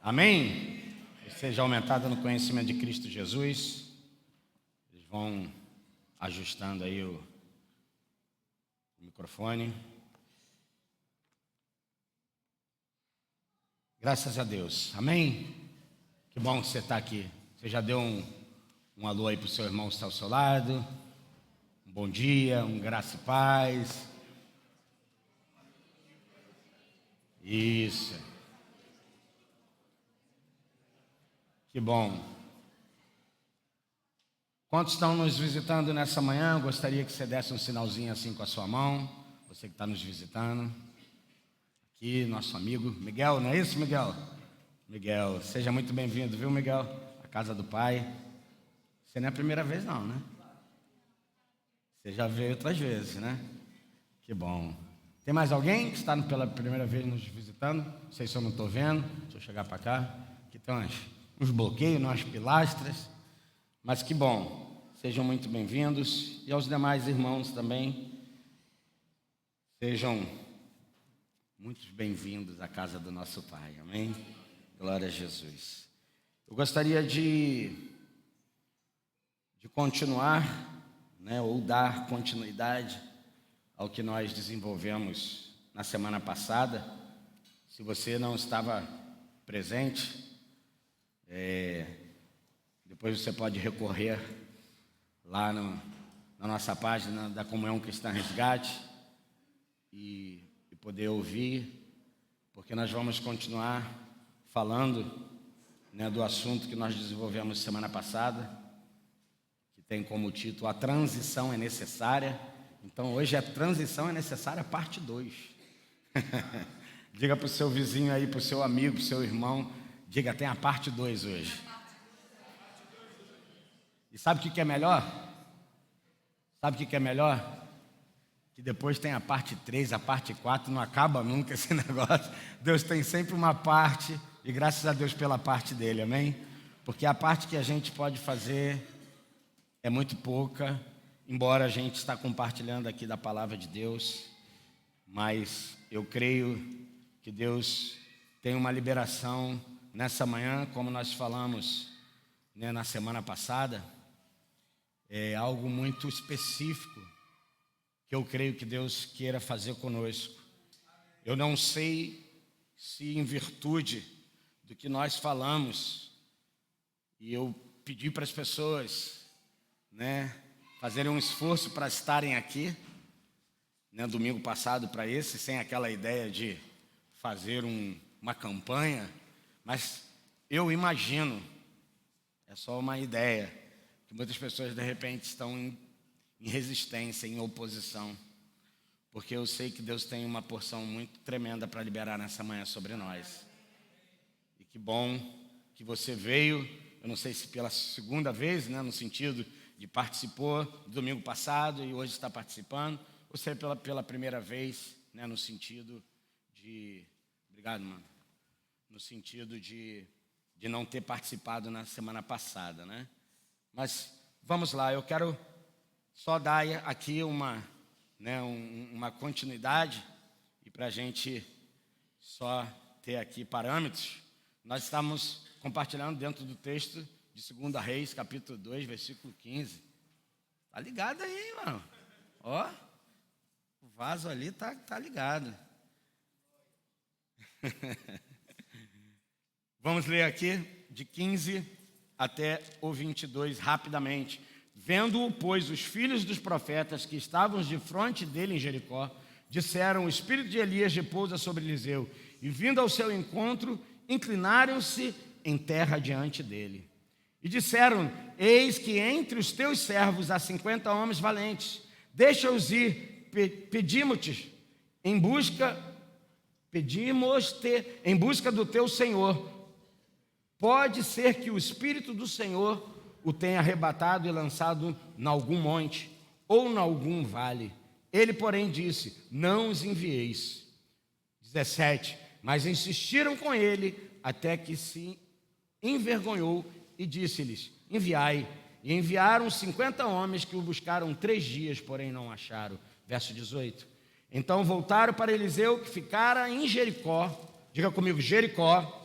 Amém? Seja aumentada no conhecimento de Cristo Jesus. Eles vão ajustando aí o microfone. Graças a Deus. Amém? Que bom que você está aqui. Você já deu um alô aí para o seu irmão que está ao seu lado. Um bom dia, graça e paz. Isso. Que bom. Quantos estão nos visitando nessa manhã? Eu gostaria que você desse um sinalzinho assim com a sua mão. Você que está nos visitando. Aqui, nosso amigo Miguel, não é isso, Miguel? Miguel, seja muito bem-vindo, viu, Miguel? A casa do Pai. Você não é a primeira vez, não, né? Você já veio outras vezes, né? Que bom. Tem mais alguém que está pela primeira vez nos visitando? Não sei se eu não estou vendo. Deixa eu chegar para cá. Aqui tem uns bloqueios, umas pilastras. Mas que bom. Sejam muito bem-vindos. E aos demais irmãos também. Sejam muito bem-vindos à casa do nosso Pai. Amém? Glória a Jesus. Eu gostaria de continuar, ou dar continuidade ao que nós desenvolvemos na semana passada. Se você não estava presente, depois você pode recorrer lá na nossa página da Comunhão Cristã Resgate e poder ouvir, porque nós vamos continuar falando do assunto que nós desenvolvemos semana passada, que tem como título A Transição é Necessária. Então hoje a transição é necessária, parte 2. Diga para o seu vizinho aí, para o seu amigo, para o seu irmão, diga, tem a parte 2 hoje. E sabe o que é melhor? Sabe o que é melhor? Que depois tem a parte 3, a parte 4, não acaba nunca esse negócio. Deus tem sempre uma parte, e graças a Deus pela parte dele, amém? Porque a parte que a gente pode fazer é muito pouca, embora a gente está compartilhando aqui da palavra de Deus, mas eu creio que Deus tem uma liberação nessa manhã, como nós falamos na semana passada, é algo muito específico que eu creio que Deus queira fazer conosco. Eu não sei se em virtude do que nós falamos, e eu pedi para as pessoas, fazerem um esforço para estarem aqui, domingo passado para esse, sem aquela ideia de fazer uma campanha, mas eu imagino, é só uma ideia, que muitas pessoas de repente estão em resistência, em oposição, porque eu sei que Deus tem uma porção muito tremenda para liberar nessa manhã sobre nós. E que bom que você veio, eu não sei se pela segunda vez, no sentido de participou do domingo passado e hoje está participando, ou se é pela primeira vez, no sentido de... Obrigado, mano. No sentido de não ter participado na semana passada, Mas vamos lá, eu quero só dar aqui uma continuidade, e para a gente só ter aqui parâmetros, nós estamos compartilhando dentro do texto de 2 Reis, capítulo 2, versículo 15. Tá ligado aí, irmão? Ó, o vaso ali tá ligado. Vamos ler aqui de 15 até o 22 rapidamente. Vendo-o, pois, os filhos dos profetas que estavam de fronte dele em Jericó, disseram: o espírito de Elias repousa sobre Eliseu. E vindo ao seu encontro, inclinaram-se em terra diante dele. E disseram: eis que entre os teus servos há 50 homens valentes. Deixa-os ir, pedimos-te em busca do teu Senhor. Pode ser que o Espírito do Senhor o tenha arrebatado e lançado em algum monte ou em algum vale. Ele, porém, disse: não os envieis. 17. Mas insistiram com ele até que se envergonhou e disse-lhes: enviai. E enviaram 50 homens que o buscaram 3 dias, porém não acharam. Verso 18. Então voltaram para Eliseu, que ficara em Jericó. Diga comigo, Jericó.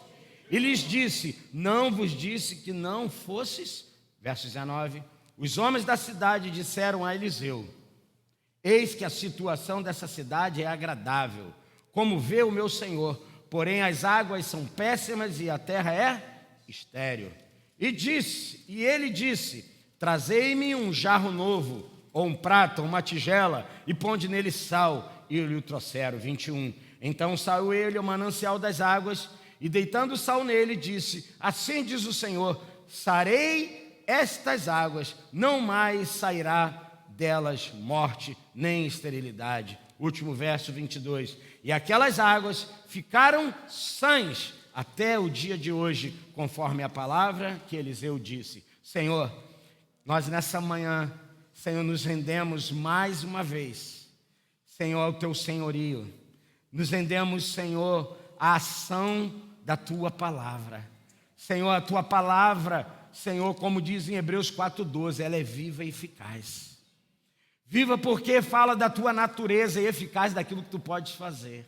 e lhes disse: não vos disse que não fosses? Verso 19: os homens da cidade disseram a Eliseu: eis que a situação dessa cidade é agradável, como vê o meu senhor, porém as águas são péssimas e a terra é estéril. E ele disse: trazei-me um jarro novo, ou um prato, ou uma tigela, e ponde nele sal. E lhe o trouxeram. 21. Então saiu ele ao manancial das águas, e deitando sal nele, disse: assim diz o Senhor: sarei estas águas, não mais sairá delas morte, nem esterilidade. Último verso 22. E aquelas águas ficaram sãs até o dia de hoje, conforme a palavra que Eliseu disse. Senhor, nós nessa manhã, Senhor, nos rendemos mais uma vez, Senhor, ao teu senhorio. Nos rendemos, Senhor, à ação da tua palavra. Senhor, a tua palavra, Senhor, como diz em Hebreus 4:12, ela é viva e eficaz. Viva porque fala da tua natureza e eficaz daquilo que tu podes fazer.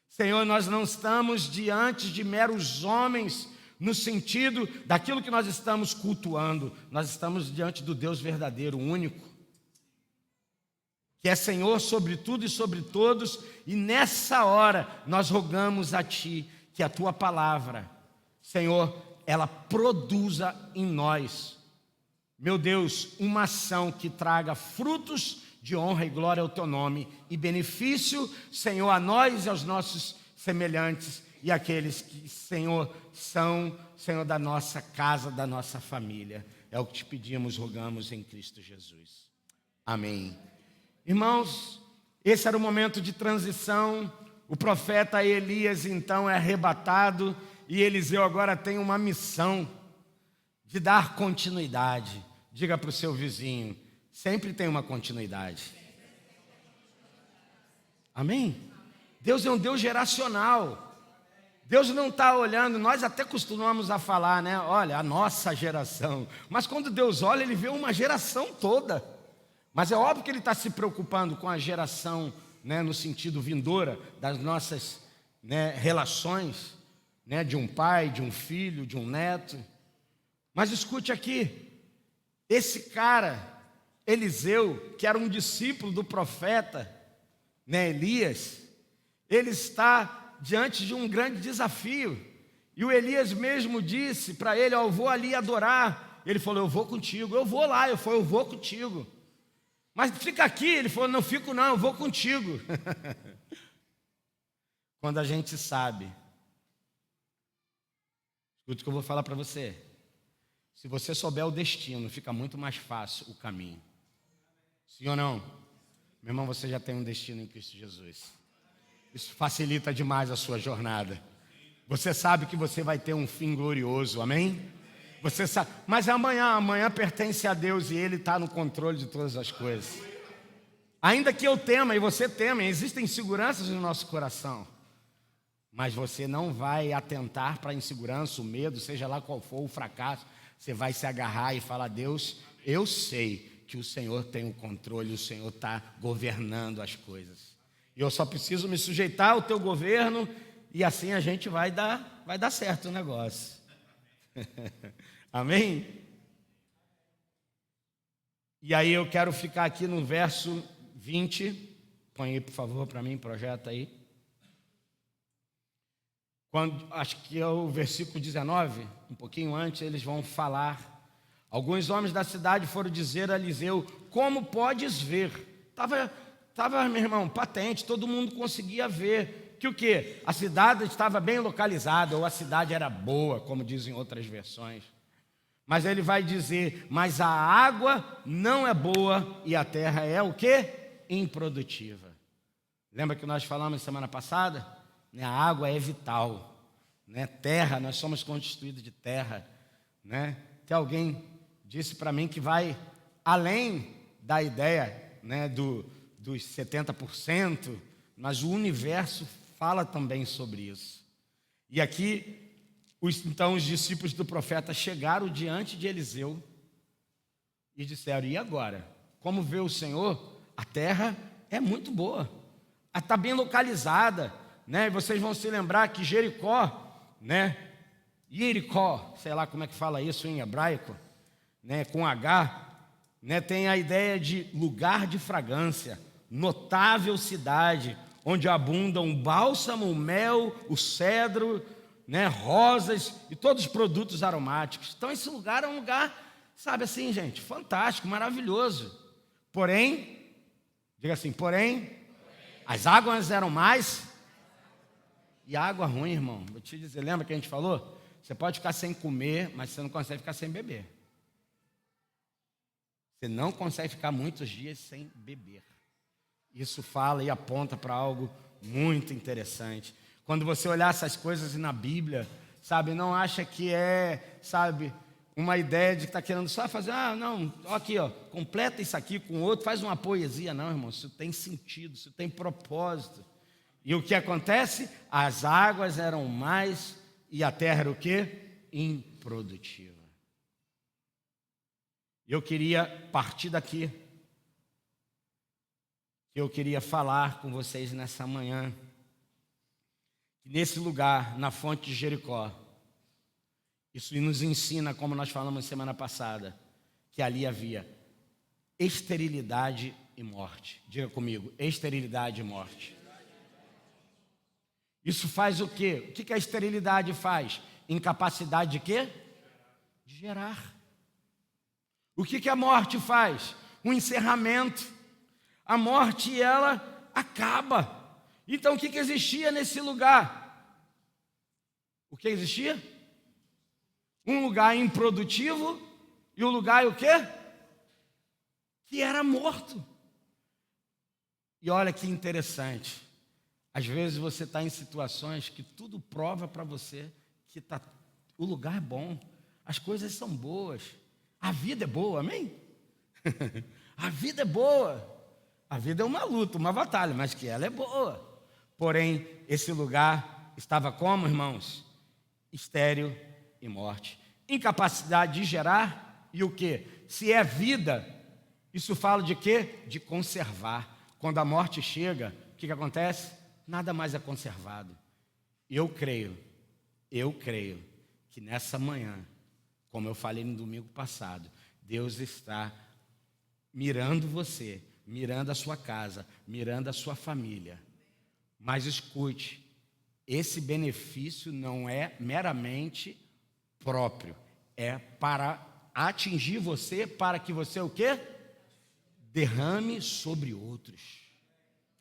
Senhor, nós não estamos diante de meros homens no sentido daquilo que nós estamos cultuando. Nós estamos diante do Deus verdadeiro, único, que é Senhor sobre tudo e sobre todos. E nessa hora nós rogamos a Ti que a Tua palavra, Senhor, ela produza em nós, meu Deus, uma ação que traga frutos de honra e glória ao Teu nome e benefício, Senhor, a nós e aos nossos semelhantes e aqueles que, Senhor, são, Senhor, da nossa casa, da nossa família. É o que te pedimos, rogamos em Cristo Jesus. Amém. Irmãos, esse era o momento de transição. O profeta Elias então é arrebatado e Eliseu agora tem uma missão de dar continuidade. Diga para o seu vizinho: sempre tem uma continuidade. Amém? Deus é um Deus geracional. Deus não está olhando, nós até costumamos a falar, né? Olha, a nossa geração. Mas quando Deus olha, Ele vê uma geração toda. Mas é óbvio que Ele está se preocupando com a geração, né, no sentido vindoura das nossas, né, relações, né, de um pai, de um filho, de um neto. Mas escute aqui, esse cara, Eliseu, que era um discípulo do profeta, né, Elias, ele está diante de um grande desafio. E o Elias mesmo disse para ele: eu vou ali adorar. Ele falou: eu vou contigo. Eu vou lá. Eu vou contigo. Mas fica aqui. Ele falou: não fico não, eu vou contigo. Quando a gente sabe, escuta o que eu vou falar para você. Se você souber o destino, fica muito mais fácil o caminho. Sim ou não? Meu irmão, você já tem um destino em Cristo Jesus. Isso facilita demais a sua jornada. Você sabe que você vai ter um fim glorioso, amém? Você sabe, mas amanhã pertence a Deus e Ele está no controle de todas as coisas. Ainda que eu tema e você tema, existem inseguranças no nosso coração, mas você não vai atentar para a insegurança, o medo, seja lá qual for o fracasso. Você vai se agarrar e falar: Deus, eu sei que o Senhor tem o controle, o Senhor está governando as coisas. E eu só preciso me sujeitar ao teu governo e assim a gente vai dar certo o negócio. Amém? E aí eu quero ficar aqui no verso 20. Põe aí, por favor, para mim, projeta aí. Acho que é o versículo 19, um pouquinho antes, eles vão falar. Alguns homens da cidade foram dizer a Eliseu: como podes ver? Estava, meu irmão, patente, todo mundo conseguia ver que o quê? A cidade estava bem localizada, ou a cidade era boa, como dizem outras versões. Mas ele vai dizer: mas a água não é boa e a terra é o quê? Improdutiva. Lembra que nós falamos semana passada? A água é vital, né? Terra, nós somos constituídos de terra, né? Tem alguém disse para mim que vai além da ideia, né, dos 70%, mas o universo fala também sobre isso. E aqui, então os discípulos do profeta chegaram diante de Eliseu e disseram: e agora? Como vê o Senhor? A terra é muito boa, está bem localizada, né? E vocês vão se lembrar que Jericó, né, Jericó, sei lá como é que fala isso em hebraico, né, com H, né, tem a ideia de lugar de fragrância, notável cidade, onde abundam o bálsamo, o mel, o cedro, né, rosas e todos os produtos aromáticos. Então esse lugar é um lugar, sabe assim, gente, fantástico, maravilhoso. Porém, diga assim, porém, as águas eram mais. E água ruim, irmão, vou te dizer, lembra que a gente falou? Você pode ficar sem comer, mas você não consegue ficar sem beber. Você não consegue ficar muitos dias sem beber. Isso fala e aponta para algo muito interessante. Quando você olhar essas coisas na Bíblia, sabe, não acha que é, sabe, uma ideia de que está querendo só fazer, não, aqui, ó, completa isso aqui com outro, faz uma poesia. Não, irmão, isso tem sentido, isso tem propósito. E o que acontece? As águas eram mais e a terra era o quê? Improdutiva. Eu queria partir daqui, eu queria falar com vocês nessa manhã, nesse lugar, na fonte de Jericó, isso nos ensina, como nós falamos semana passada, que ali havia esterilidade e morte. Diga comigo, esterilidade e morte. Isso faz o quê? O que a esterilidade faz? Incapacidade de quê? De gerar. O que a morte faz? Um encerramento. A morte, ela acaba. Então, o que existia nesse lugar? O que existia? Um lugar improdutivo e um lugar o quê? Que era morto. E olha que interessante. Às vezes você está em situações que tudo prova para você que o lugar é bom, as coisas são boas, a vida é boa, amém? A vida é boa. A vida é uma luta, uma batalha, mas que ela é boa. Porém, esse lugar estava como, irmãos? Estéril e morte. Incapacidade de gerar e o quê? Se é vida, isso fala de quê? De conservar. Quando a morte chega, o que acontece? Nada mais é conservado. Eu creio que nessa manhã, como eu falei no domingo passado, Deus está mirando você, mirando a sua casa, mirando a sua família. Mas escute, esse benefício não é meramente próprio, é para atingir você, para que você o quê? Derrame sobre outros.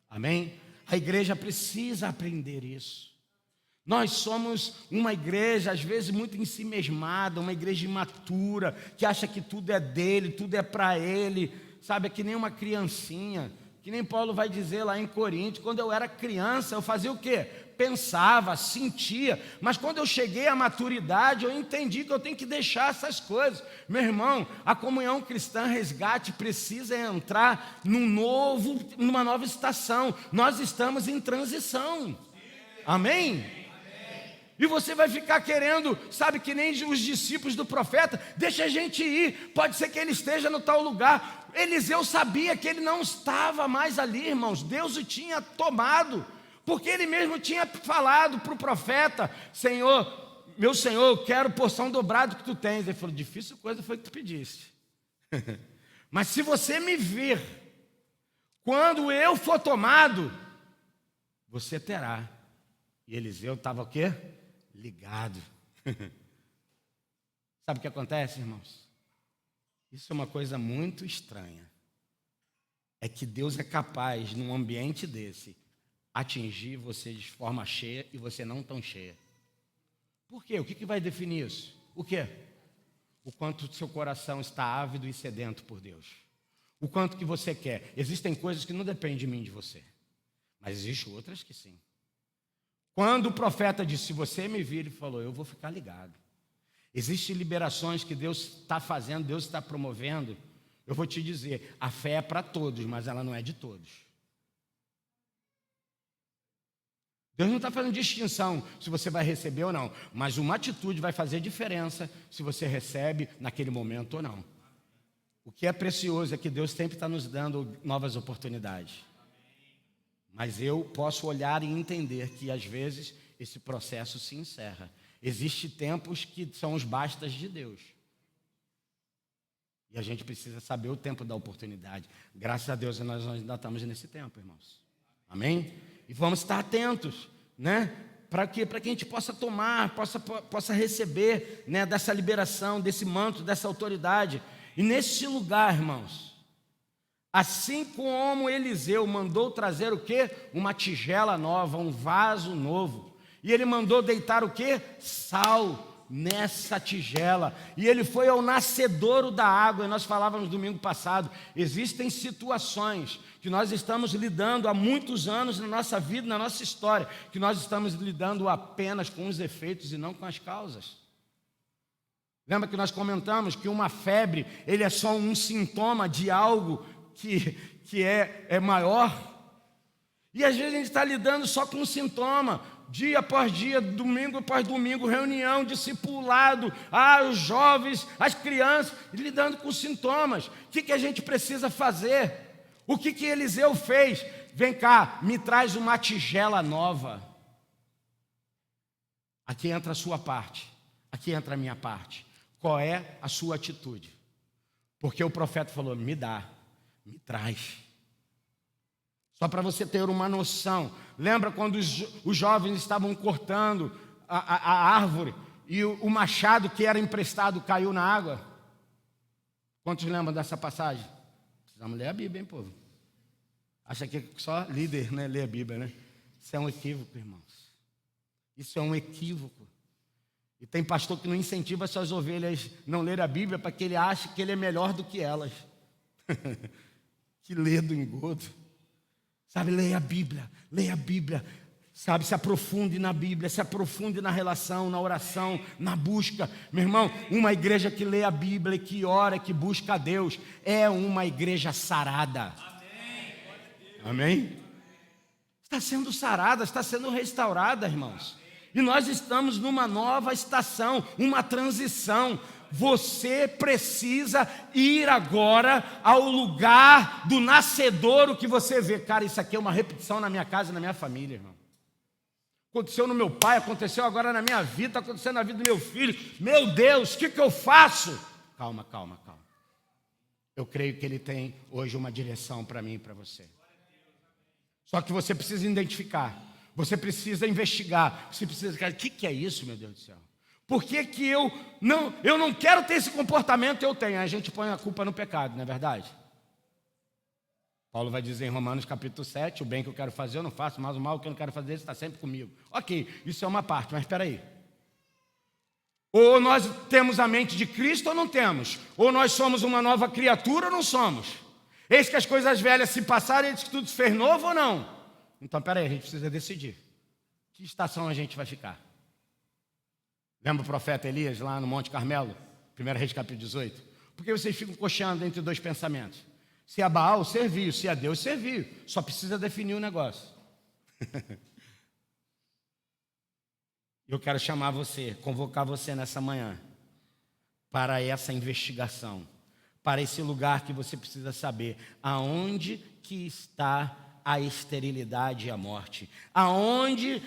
Amém? A igreja precisa aprender isso. Nós somos uma igreja, às vezes, muito ensimesmada, uma igreja imatura, que acha que tudo é dele, tudo é para ele, sabe, é que nem uma criancinha, que nem Paulo vai dizer lá em Coríntios, quando eu era criança, eu fazia o quê? Pensava, sentia, mas quando eu cheguei à maturidade, eu entendi que eu tenho que deixar essas coisas. Meu irmão, a comunhão cristã resgate precisa entrar numa nova estação. Nós estamos em transição. Amém? E você vai ficar querendo, sabe, que nem os discípulos do profeta, deixa a gente ir, pode ser que ele esteja no tal lugar. Eliseu sabia que ele não estava mais ali, irmãos, Deus o tinha tomado, porque ele mesmo tinha falado para o profeta, Senhor, meu Senhor, eu quero porção dobrada que tu tens. Ele falou, difícil coisa foi que tu pediste. Mas se você me vir, quando eu for tomado, você terá. E Eliseu estava o quê? Ligado. Sabe o que acontece, irmãos? Isso é uma coisa muito estranha. É que Deus é capaz, num ambiente desse, atingir você de forma cheia e você não tão cheia. Por quê? O que vai definir isso? O quê? O quanto o seu coração está ávido e sedento por Deus. O quanto que você quer. Existem coisas que não dependem de mim e de você. Mas existem outras que sim. Quando o profeta disse, se você me vir, ele falou, eu vou ficar ligado. Existem liberações que Deus está fazendo, Deus está promovendo. Eu vou te dizer, a fé é para todos, mas ela não é de todos. Deus não está fazendo distinção se você vai receber ou não, mas uma atitude vai fazer diferença se você recebe naquele momento ou não. O que é precioso é que Deus sempre está nos dando novas oportunidades. Mas eu posso olhar e entender que às vezes esse processo se encerra. Existem tempos que são os bastas de Deus. E a gente precisa saber o tempo da oportunidade. Graças a Deus nós ainda estamos nesse tempo, irmãos. Amém? E vamos estar atentos, né? Para que a gente possa tomar, possa receber, né, dessa liberação, desse manto, dessa autoridade. E nesse lugar, irmãos, assim como Eliseu mandou trazer o quê? Uma tigela nova, um vaso novo. E ele mandou deitar o quê? Sal nessa tigela. E ele foi ao nascedouro da água. E nós falávamos domingo passado, existem situações que nós estamos lidando há muitos anos na nossa vida, na nossa história, que nós estamos lidando apenas com os efeitos e não com as causas. Lembra que nós comentamos que uma febre, ele é só um sintoma de algo que é maior? E às vezes a gente está lidando só com um sintoma, dia após dia, domingo após domingo, reunião, discipulado, os jovens, as crianças, lidando com sintomas. O que a gente precisa fazer? O que Eliseu fez? Vem cá, me traz uma tigela nova. Aqui entra a sua parte, aqui entra a minha parte. Qual é a sua atitude? Porque o profeta falou, me dá, me traz. Só para você ter uma noção, lembra quando os jovens estavam cortando a árvore e o machado que era emprestado caiu na água? Quantos lembram dessa passagem? Precisamos ler a Bíblia, hein, povo? Acha que só líder, né, lê a Bíblia, né? Isso é um equívoco, irmãos. Isso é um equívoco. E tem pastor que não incentiva suas ovelhas a não ler a Bíblia para que ele ache que ele é melhor do que elas. Que lê do engodo. Sabe, leia a Bíblia, sabe, se aprofunde na Bíblia, se aprofunde na relação, na oração, na busca. Meu irmão, uma igreja que lê a Bíblia, que ora, que busca a Deus, é uma igreja sarada. Amém? Está sendo sarada, está sendo restaurada, irmãos. E nós estamos numa nova estação, uma transição. Você precisa ir agora ao lugar do nascedouro que você vê. Cara, isso aqui é uma repetição na minha casa e na minha família, irmão. Aconteceu no meu pai, aconteceu agora na minha vida, está acontecendo na vida do meu filho. Meu Deus, o que eu faço? Calma. Eu creio que ele tem hoje uma direção para mim e para você. Só que você precisa identificar, você precisa investigar, você precisa, cara, o que é isso, meu Deus do céu? Por que eu não quero ter esse comportamento? Eu tenho. A gente põe a culpa no pecado, não é verdade? Paulo vai dizer em Romanos capítulo 7, o bem que eu quero fazer eu não faço, mas o mal que eu não quero fazer está sempre comigo. Ok, isso é uma parte, mas espera aí. Ou nós temos a mente de Cristo ou não temos? Ou nós somos uma nova criatura ou não somos? Eis que as coisas velhas se passaram e eis que tudo se fez novo ou não? Então, espera aí, a gente precisa decidir. Que estação a gente vai ficar? Lembra o profeta Elias lá no Monte Carmelo? 1 Reis capítulo 18. Por que vocês ficam cocheando entre dois pensamentos? Se é Baal, serviu. Se é Deus, serviu. Só precisa definir o negócio. Eu quero chamar você, convocar você nessa manhã para essa investigação, para esse lugar que você precisa saber aonde que está a esterilidade e a morte. Aonde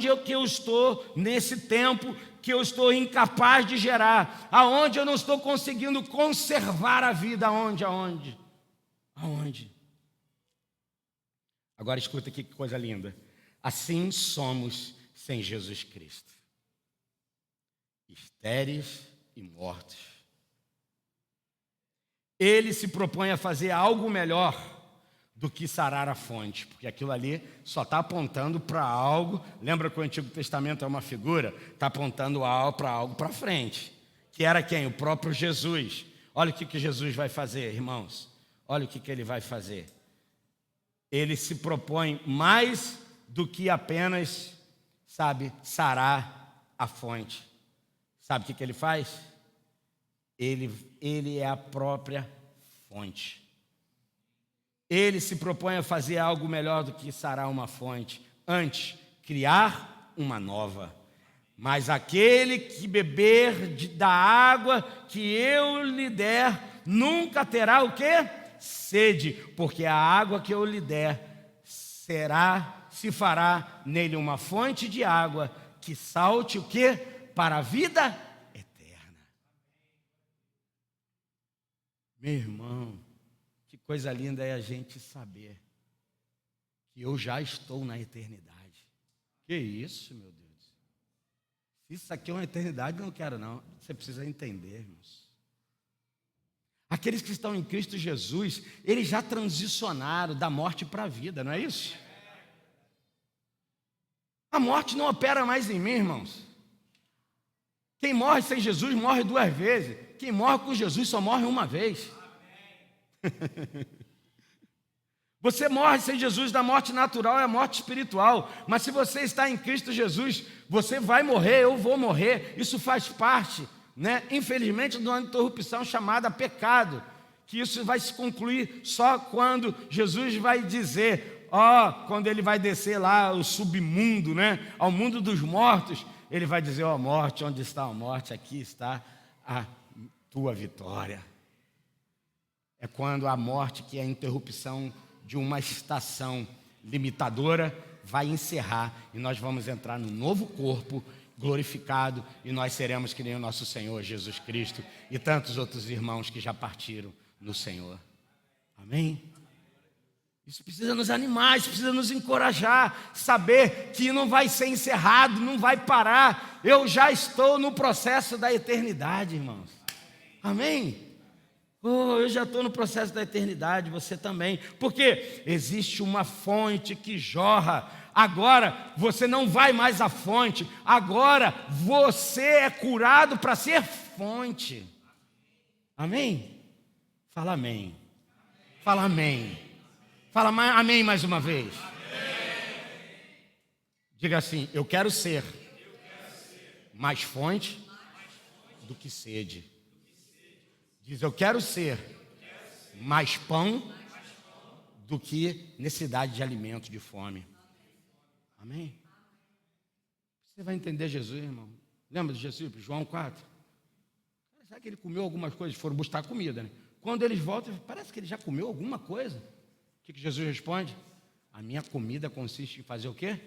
é que eu estou nesse tempo que eu estou incapaz de gerar? Aonde eu não estou conseguindo conservar a vida? Aonde? Agora escuta aqui que coisa linda. Assim somos sem Jesus Cristo. Estéreis e mortos. Ele se propõe a fazer algo melhor do que sarar a fonte, porque aquilo ali só está apontando para algo. Lembra que o Antigo Testamento é uma figura? Está apontando para algo para frente, que era quem? O próprio Jesus. Olha o que Jesus vai fazer, irmãos. Olha o que ele vai fazer. Ele se propõe mais do que apenas, sarar a fonte. Sabe o que ele faz? Ele é a própria fonte. Ele se propõe a fazer algo melhor do que sarar uma fonte. Antes, criar uma nova. Mas aquele que beber da água que eu lhe der, nunca terá o quê? Sede, porque a água que eu lhe der se fará nele uma fonte de água que salte o quê? para a vida eterna. Meu irmão, que coisa linda é a gente saber que eu já estou na eternidade. Que isso, meu Deus. Se isso aqui é uma eternidade, eu não quero não. Você precisa entender, irmãos. Aqueles que estão em Cristo Jesus, eles já transicionaram da morte para a vida, não é isso? A morte não opera mais em mim, irmãos. Quem morre sem Jesus morre 2 vezes. Quem morre com Jesus só morre uma vez. Você morre sem Jesus da morte natural, é a morte espiritual. Mas se você está em Cristo Jesus, você vai morrer, eu vou morrer. Isso faz parte, né? Infelizmente, de uma interrupção chamada pecado. Que isso vai se concluir só quando Jesus vai dizer, quando ele vai descer lá ao submundo, né? Ao mundo dos mortos, ele vai dizer, morte, onde está a morte? Aqui está a tua vitória. É quando a morte, que é a interrupção de uma estação limitadora, vai encerrar e nós vamos entrar num novo corpo glorificado e nós seremos que nem o nosso Senhor Jesus Cristo e tantos outros irmãos que já partiram no Senhor. Amém? Isso precisa nos animar, isso precisa nos encorajar, saber que não vai ser encerrado, não vai parar. Eu já estou no processo da eternidade, irmãos. Amém? Eu já estou no processo da eternidade, você também. Porque existe uma fonte que jorra. Agora você não vai mais à fonte. Agora você é curado para ser fonte. Amém? Fala amém. Fala amém. Fala amém mais uma vez. Diga assim, eu quero ser mais fonte do que sede. Diz, eu quero ser mais pão do que necessidade de alimento, de fome. Amém? Você vai entender Jesus, irmão. Lembra de Jesus, João 4? Será que ele comeu algumas coisas? Foram buscar comida, né? Quando eles voltam, parece que ele já comeu alguma coisa. O que Jesus responde? A minha comida consiste em fazer o quê?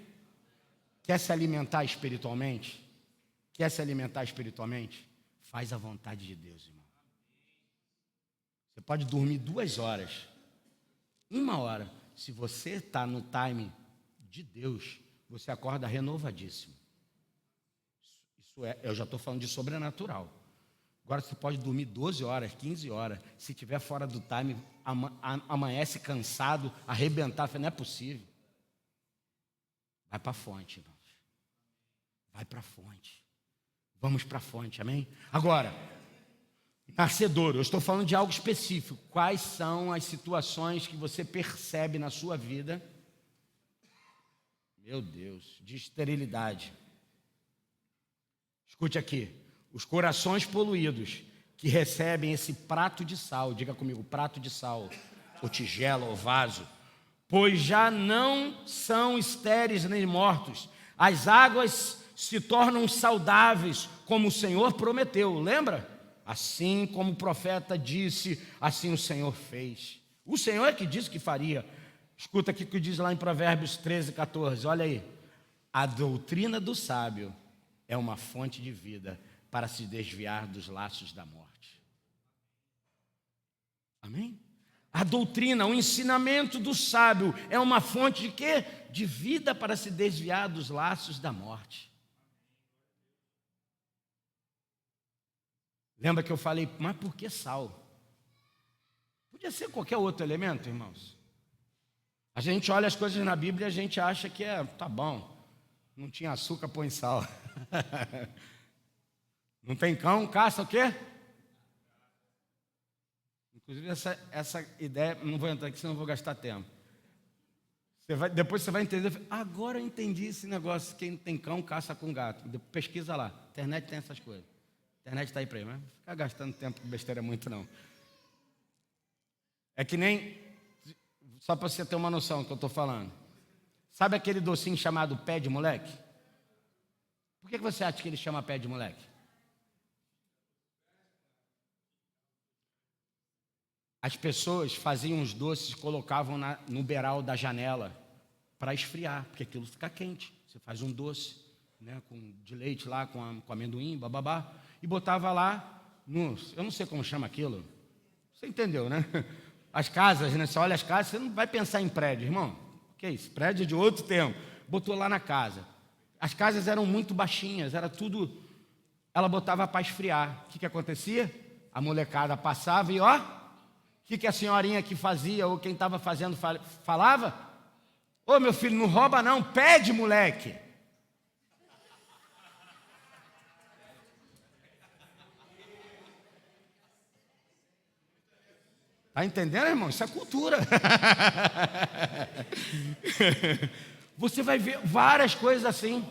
Quer se alimentar espiritualmente? Quer se alimentar espiritualmente? Faz a vontade de Deus, irmão. Você pode dormir 2 horas, 1 hora. Se você está no time de Deus, você acorda renovadíssimo. Isso é, eu já estou falando de sobrenatural. Agora você pode dormir 12 horas, 15 horas. Se estiver fora do time, amanhece cansado, arrebentar. Não é possível. Vai para a fonte, irmãos. Vai para a fonte. Vamos para a fonte, amém? Agora, nascedouro, eu estou falando de algo específico. Quais são as situações que você percebe na sua vida, meu Deus, de esterilidade? Escute aqui. Os corações poluídos que recebem esse prato de sal, diga comigo, prato de sal, ou tigela, ou vaso, pois já não são estéreis nem mortos. As águas se tornam saudáveis, como o Senhor prometeu, lembra? Assim como o profeta disse, assim o Senhor fez. O Senhor é que disse que faria. Escuta aqui o que diz lá em Provérbios 13, 14, olha aí. A doutrina do sábio é uma fonte de vida para se desviar dos laços da morte. Amém? A doutrina, o ensinamento do sábio é uma fonte de quê? De vida para se desviar dos laços da morte. Lembra que eu falei, mas por que sal? Podia ser qualquer outro elemento, irmãos. A gente olha as coisas na Bíblia e a gente acha que tá bom, não tinha açúcar, põe sal. Não tem cão, caça o quê? Inclusive essa ideia, não vou entrar aqui, senão eu vou gastar tempo. Depois você vai entender, agora eu entendi esse negócio, quem tem cão, caça com gato. Pesquisa lá, a internet tem essas coisas. A internet está aí para aí, mas não ficar gastando tempo com besteira muito não. É que nem, só para você ter uma noção do que eu estou falando. Sabe aquele docinho chamado pé de moleque? Por que você acha que ele chama pé de moleque? As pessoas faziam os doces e colocavam no beiral da janela para esfriar, porque aquilo fica quente. Você faz um doce, né, de leite lá, com amendoim, bababá, e botava lá, eu não sei como chama aquilo, você entendeu, né? As casas, né? Você olha as casas, você não vai pensar em prédio, irmão. Que isso? Prédio de outro tempo. Botou lá na casa. As casas eram muito baixinhas, era tudo. Ela botava para esfriar. O que acontecia? A molecada passava e ó, o que a senhorinha aqui fazia, ou quem estava fazendo falava? Ô meu filho, não rouba não, pede, moleque. Está entendendo, irmão? Isso é cultura. Você vai ver várias coisas assim.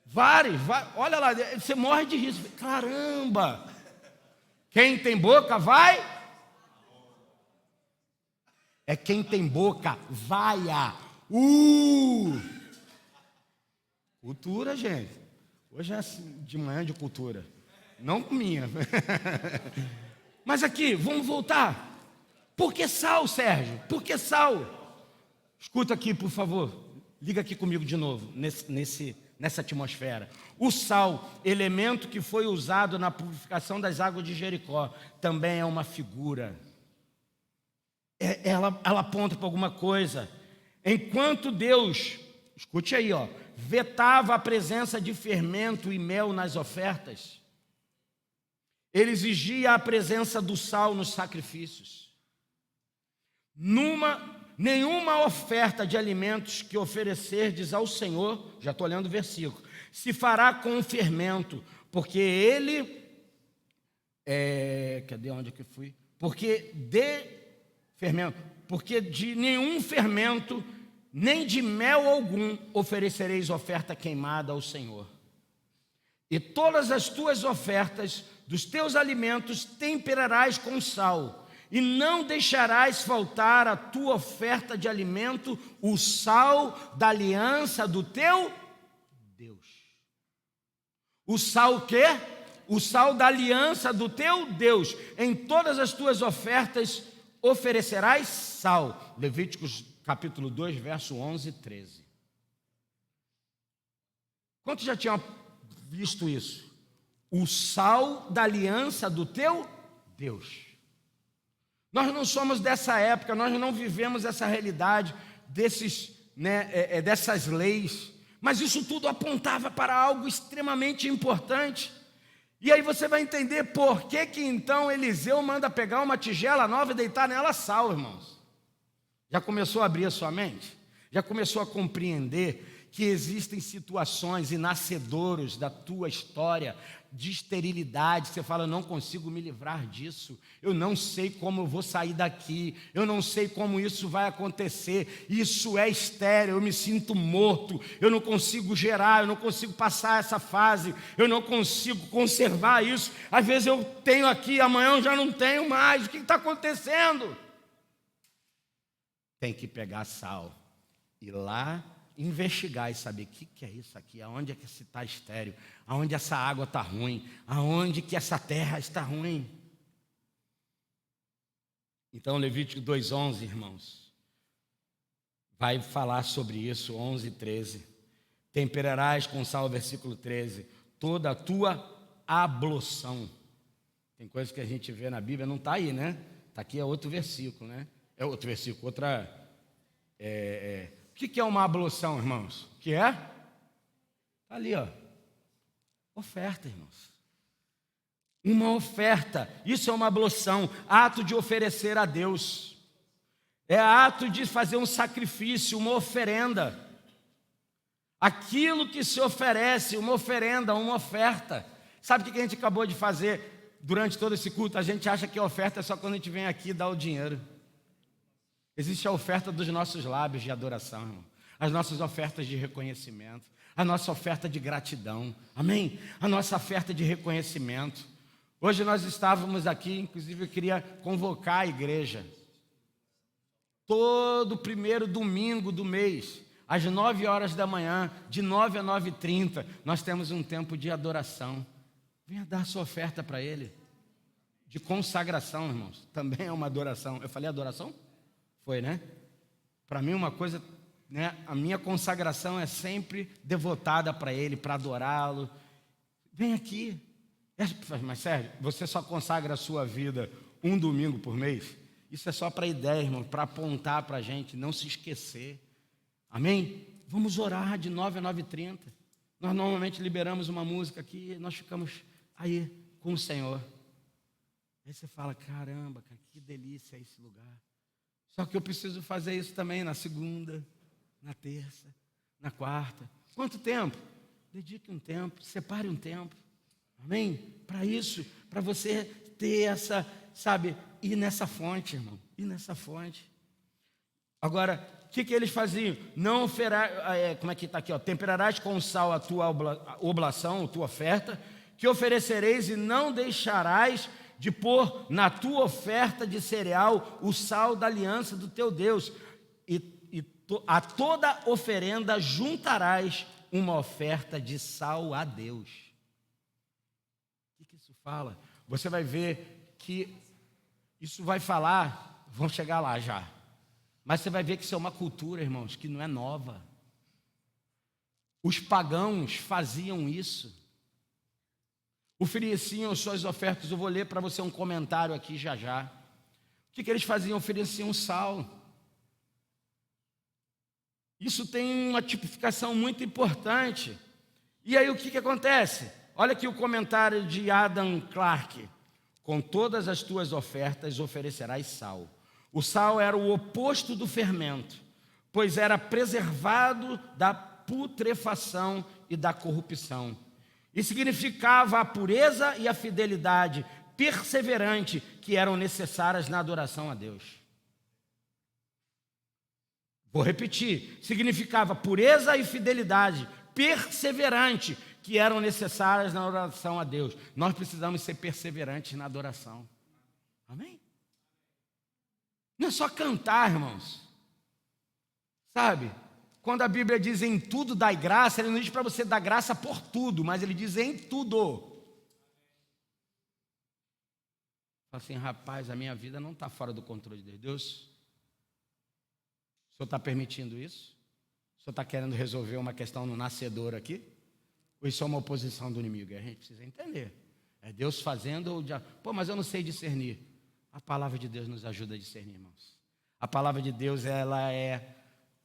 Várias. Olha lá, você morre de rir. Caramba! Quem tem boca vai. É quem tem boca vaia. Cultura, gente. Hoje é assim, de manhã de cultura. Não minha. Mas aqui, vamos voltar. Por que sal, Sérgio? Por que sal? Escuta aqui, por favor. Liga aqui comigo de novo, nessa atmosfera. O sal, elemento que foi usado na purificação das águas de Jericó, também é uma figura. Ela aponta para alguma coisa. Enquanto Deus, escute aí, ó, vetava a presença de fermento e mel nas ofertas, ele exigia a presença do sal nos sacrifícios. Nenhuma oferta de alimentos que oferecerdes ao Senhor, já estou lendo o versículo, se fará com fermento, porque ele, cadê onde que fui? Porque de nenhum fermento, nem de mel algum, oferecereis oferta queimada ao Senhor. E todas as tuas ofertas dos teus alimentos temperarás com sal, e não deixarás faltar a tua oferta de alimento, o sal da aliança do teu Deus. O sal o quê? O sal da aliança do teu Deus. Em todas as tuas ofertas oferecerás sal. Levíticos capítulo 2, verso 11 e 13. Quantos já tinham visto isso? O sal da aliança do teu Deus. Nós não somos dessa época, nós não vivemos essa realidade dessas leis, mas isso tudo apontava para algo extremamente importante. E aí você vai entender por que então Eliseu manda pegar uma tigela nova e deitar nela sal, irmãos. Já começou a abrir a sua mente? Já começou a compreender que existem situações e nascedouros da tua história de esterilidade? Você fala, eu não consigo me livrar disso, eu não sei como eu vou sair daqui, eu não sei como isso vai acontecer, isso é estéril, eu me sinto morto, eu não consigo gerar, eu não consigo passar essa fase, eu não consigo conservar isso, às vezes eu tenho aqui, amanhã eu já não tenho mais, o que está acontecendo? Tem que pegar sal, ir lá, investigar e saber o que é isso aqui, aonde é que se está estéril, aonde essa água está ruim, aonde que essa terra está ruim. Então Levítico 2:11, irmãos, vai falar sobre isso, 11 e 13. Temperarás com sal, versículo 13, toda a tua ablução. Tem coisas que a gente vê na Bíblia, não está aí, né? Está aqui, é outro versículo, né? É outro versículo, outra... O que é uma ablução, irmãos? O que é? Está ali, ó. Oferta, irmãos. Uma oferta. Isso é uma ablução. Ato de oferecer a Deus. É ato de fazer um sacrifício, uma oferenda. Aquilo que se oferece, uma oferenda, uma oferta. Sabe o que a gente acabou de fazer durante todo esse culto? A gente acha que a oferta é só quando a gente vem aqui e dá o dinheiro. Existe a oferta dos nossos lábios de adoração, irmão. As nossas ofertas de reconhecimento, a nossa oferta de gratidão, amém? A nossa oferta de reconhecimento. Hoje nós estávamos aqui, inclusive eu queria convocar a igreja. Todo primeiro domingo do mês, às 9 horas da manhã, de 9 a 9h30, nós temos um tempo de adoração. Venha dar sua oferta para Ele. De consagração, irmãos. Também é uma adoração. Eu falei adoração? Foi, né? Para mim uma coisa né, a minha consagração é sempre devotada para Ele, para adorá-lo. Vem aqui. Mas Sérgio, você só consagra a sua vida um domingo por mês? Isso é só para ideia, irmão, para apontar para a gente, não se esquecer. Amém? Vamos orar de 9 a 9h30. Nós normalmente liberamos uma música aqui, nós ficamos aí com o Senhor. Aí você fala, caramba, cara, que delícia é esse lugar. Só que eu preciso fazer isso também na segunda, na terça, na quarta. Quanto tempo? Dedique um tempo, separe um tempo. Amém? Para isso, para você ter essa, sabe, ir nessa fonte, irmão. Ir nessa fonte. Agora, o que eles faziam? Não como é que está aqui? Ó, temperarás com sal a tua oblação, a tua oferta, que oferecereis, e não deixarás de pôr na tua oferta de cereal o sal da aliança do teu Deus. A toda oferenda juntarás uma oferta de sal a Deus. O que isso fala? Você vai ver que isso vai falar, vamos chegar lá já. Mas você vai ver que isso é uma cultura, irmãos, que não é nova. Os pagãos faziam isso. Ofereciam suas ofertas. Eu vou ler para você um comentário aqui já já. O que eles faziam? Ofereciam sal. Isso tem uma tipificação muito importante. E aí o que acontece? Olha aqui o comentário de Adam Clarke. Com todas as tuas ofertas oferecerás sal. O sal era o oposto do fermento, pois era preservado da putrefação e da corrupção. E significava a pureza e a fidelidade perseverante que eram necessárias na adoração a Deus. Vou repetir, significava pureza e fidelidade perseverante que eram necessárias na adoração a Deus. Nós precisamos ser perseverantes na adoração. Amém? Não é só cantar, irmãos. Sabe? Quando a Bíblia diz em tudo dai graça, ele não diz para você dar graça por tudo, mas ele diz em tudo. Fala assim, rapaz, a minha vida não está fora do controle de Deus. O senhor está permitindo isso? O senhor está querendo resolver uma questão no nascedor aqui? Ou isso é uma oposição do inimigo? A gente precisa entender. É Deus fazendo ou já... Pô, mas eu não sei discernir. A palavra de Deus nos ajuda a discernir, irmãos. A palavra de Deus, ela é,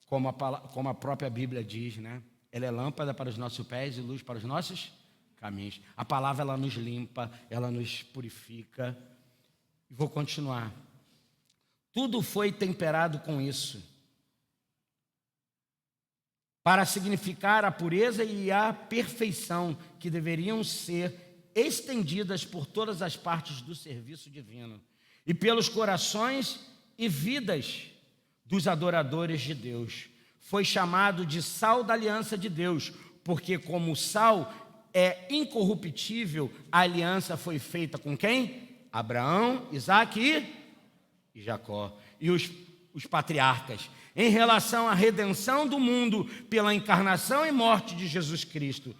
como a própria Bíblia diz, né? Ela é lâmpada para os nossos pés e luz para os nossos caminhos. A palavra, ela nos limpa, ela nos purifica. E vou continuar. Tudo foi temperado com isso, para significar a pureza e a perfeição que deveriam ser estendidas por todas as partes do serviço divino e pelos corações e vidas dos adoradores de Deus. Foi chamado de sal da aliança de Deus, porque como o sal é incorruptível, a aliança foi feita com quem? Abraão, Isaque e Jacó. E os patriarcas, em relação à redenção do mundo pela encarnação e morte de Jesus Cristo.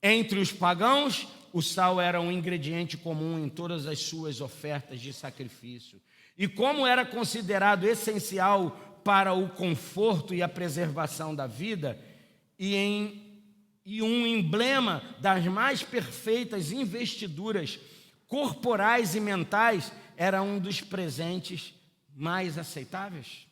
Entre os pagãos, o sal era um ingrediente comum em todas as suas ofertas de sacrifício. E como era considerado essencial para o conforto e a preservação da vida, e um emblema das mais perfeitas investiduras corporais e mentais, era um dos presentes mais aceitáveis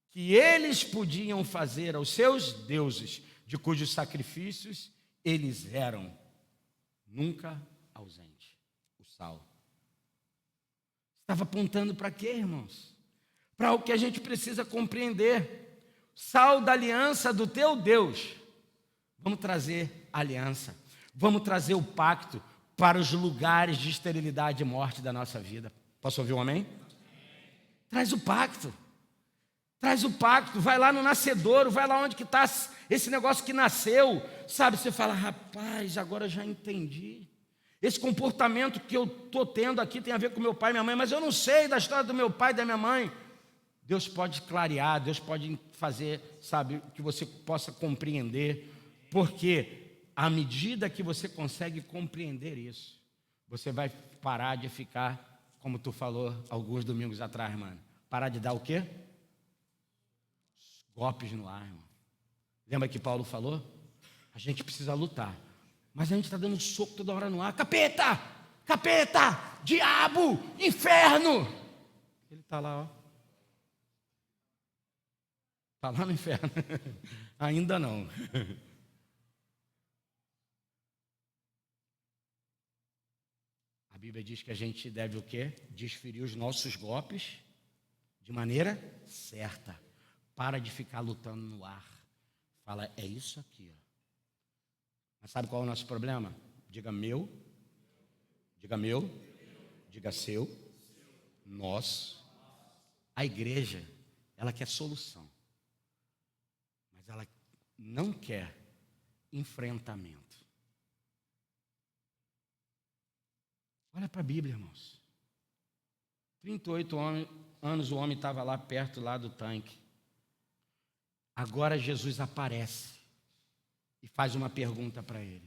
que eles podiam fazer aos seus deuses, de cujos sacrifícios eles eram nunca ausentes. O sal estava apontando para quê, irmãos? Para o que a gente precisa compreender. Sal da aliança do teu Deus. Vamos trazer aliança, vamos trazer o pacto para os lugares de esterilidade e morte da nossa vida. Posso ouvir um amém? Traz o pacto. Traz o pacto, vai lá no nascedouro, vai lá onde que está esse negócio que nasceu. Sabe, você fala, rapaz, agora já entendi. Esse comportamento que eu estou tendo aqui tem a ver com meu pai e minha mãe, mas eu não sei da história do meu pai e da minha mãe. Deus pode clarear, Deus pode fazer, sabe, que você possa compreender. Porque à medida que você consegue compreender isso, você vai parar de ficar, como tu falou alguns domingos atrás, mano. Parar de dar o quê? golpes no ar, irmão. Lembra que Paulo falou? A gente precisa lutar. Mas a gente está dando soco toda hora no ar. Capeta! Capeta! Diabo! Inferno! Ele está lá, ó. Está lá no inferno. Ainda não. A Bíblia diz que a gente deve o quê? Desferir os nossos golpes de maneira certa. Para de ficar lutando no ar. Fala, é isso aqui, ó. Mas sabe qual é o nosso problema? Diga meu, diga seu, nosso. A igreja, ela quer solução, mas ela não quer enfrentamento. Olha para a Bíblia, irmãos. 38 anos o homem estava lá perto lá do tanque. Agora Jesus aparece e faz uma pergunta para ele.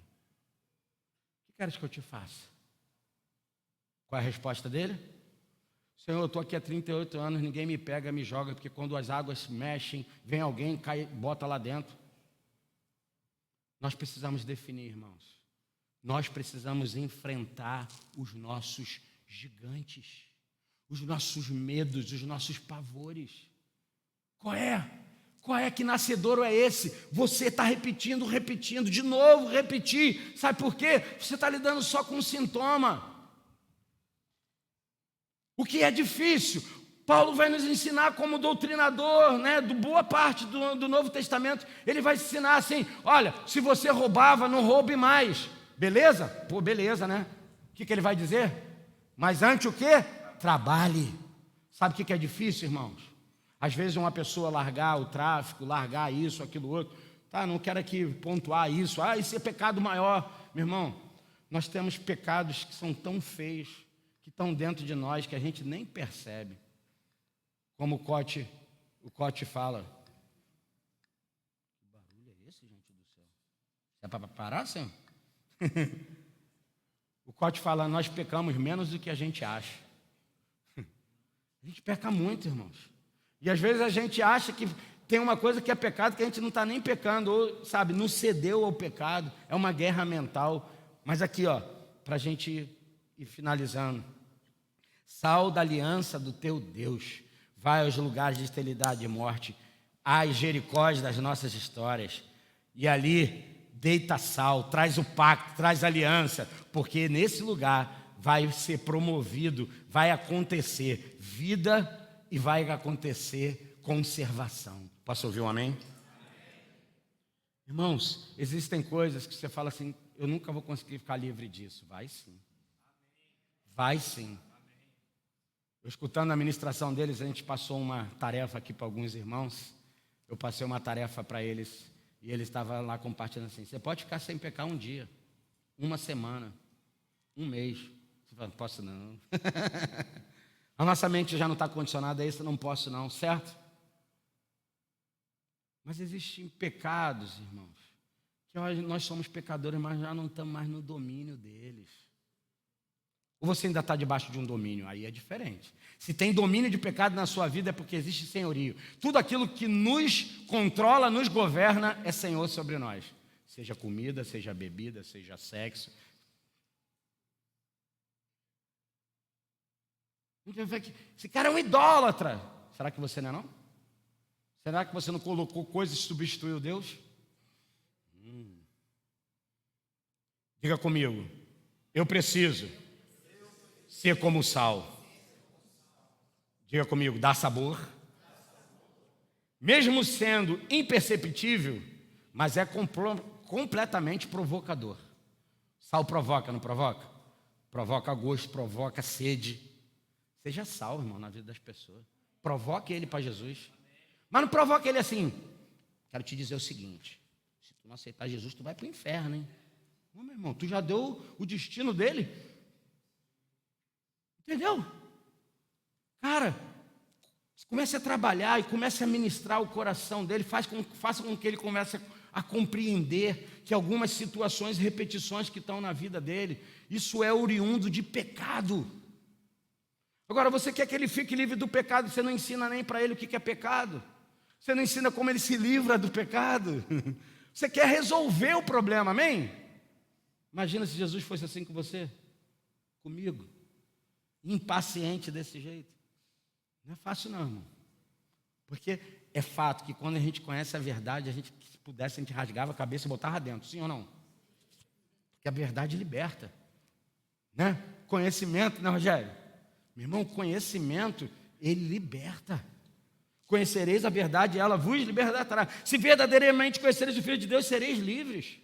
O que queres que eu te faça? Qual é a resposta dele? Senhor, eu estou aqui há 38 anos, ninguém me pega, me joga, porque quando as águas se mexem, vem alguém, cai, bota lá dentro. Nós precisamos definir, irmãos. Nós precisamos enfrentar os nossos gigantes, os nossos medos, os nossos pavores. Qual é? Qual é? Que nascedouro é esse? Você está repetindo, de novo repetir. Sabe por quê? Você está lidando só com um sintoma. O que é difícil? Paulo vai nos ensinar como doutrinador, né, de boa parte do Novo Testamento. Ele vai ensinar assim, olha, se você roubava, não roube mais. Beleza? Pô, beleza, né? O que ele vai dizer? Mas antes o quê? Trabalhe. Sabe o que é difícil, irmãos? Às vezes uma pessoa largar o tráfico, largar isso, aquilo outro. Tá, não quero aqui pontuar isso. Ah, isso é pecado maior. Meu irmão, nós temos pecados que são tão feios, que estão dentro de nós, que a gente nem percebe. Como o Cote fala. Que barulho é esse, gente do céu? É para parar, senhor? O Cote fala, nós pecamos menos do que a gente acha. A gente peca muito, irmãos. E às vezes a gente acha que tem uma coisa que é pecado que a gente não está nem pecando, ou, sabe, não cedeu ao pecado. É uma guerra mental. Mas aqui, ó, para a gente ir finalizando. Sal da aliança do teu Deus. Vai aos lugares de esterilidade e morte, às Jericós das nossas histórias. E ali deita sal, traz o pacto, traz a aliança, porque nesse lugar vai ser promovido, vai acontecer vida e vai acontecer conservação. Posso ouvir um amém? Amém? Irmãos, existem coisas que você fala assim, eu nunca vou conseguir ficar livre disso. Vai sim. Vai sim. Eu, escutando a ministração deles, a gente passou uma tarefa aqui para alguns irmãos. Eu passei uma tarefa para eles e eles estavam lá compartilhando assim, você pode ficar sem pecar um dia, uma semana, um mês. Você fala, não posso não. A nossa mente já não está condicionada a isso, eu não posso não, certo? Mas existem pecados, irmãos, que nós somos pecadores, mas já não estamos mais no domínio deles. Ou você ainda está debaixo de um domínio, aí é diferente. Se tem domínio de pecado na sua vida é porque existe senhorio. Tudo aquilo que nos controla, nos governa, é senhor sobre nós. Seja comida, seja bebida, seja sexo. Esse cara é um idólatra. Será que você não é não? Será que você não colocou coisas e substituiu Deus? Diga comigo. Eu preciso ser como o sal. Diga comigo, dá sabor. Mesmo sendo imperceptível, mas é completamente provocador. Sal provoca, não provoca? Provoca gosto, provoca sede. Seja sal, irmão, na vida das pessoas. Provoque ele para Jesus. Mas não provoque ele assim. Quero te dizer o seguinte. Se tu não aceitar Jesus, tu vai para o inferno, hein? Não, meu irmão, tu já deu o destino dele. Entendeu? Cara, comece a trabalhar e comece a ministrar o coração dele. Faça com que ele comece a compreender que algumas situações, repetições que estão na vida dele, isso é oriundo de pecado. Agora, você quer que ele fique livre do pecado, você não ensina nem para ele o que é pecado. Você não ensina como ele se livra do pecado. Você quer resolver o problema, amém? Imagina se Jesus fosse assim com você, comigo, impaciente desse jeito. Não é fácil não, irmão. Porque é fato que quando a gente conhece a verdade, se pudesse, a gente rasgava a cabeça e botava dentro, sim ou não? Porque a verdade liberta, né? Conhecimento, né, Rogério? Meu irmão, conhecimento, ele liberta. Conhecereis a verdade e ela vos libertará. Se verdadeiramente conhecereis o Filho de Deus, sereis livres.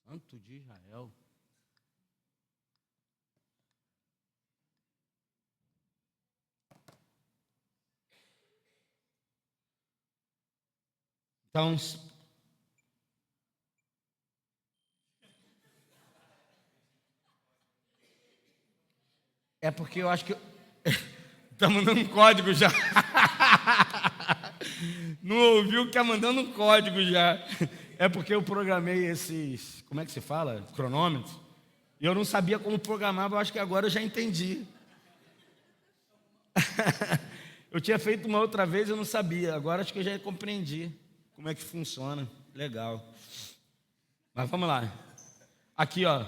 Santo de Israel. Então, é porque eu acho que está mandando um código já. Não ouviu que está mandando um código já. É porque eu programei esses, como é que se fala? Cronômetros. E eu não sabia como programar, eu acho que agora eu já entendi. Eu tinha feito uma outra vez, eu não sabia. Agora acho que eu já compreendi como é que funciona. Legal. Mas vamos lá. Aqui, ó.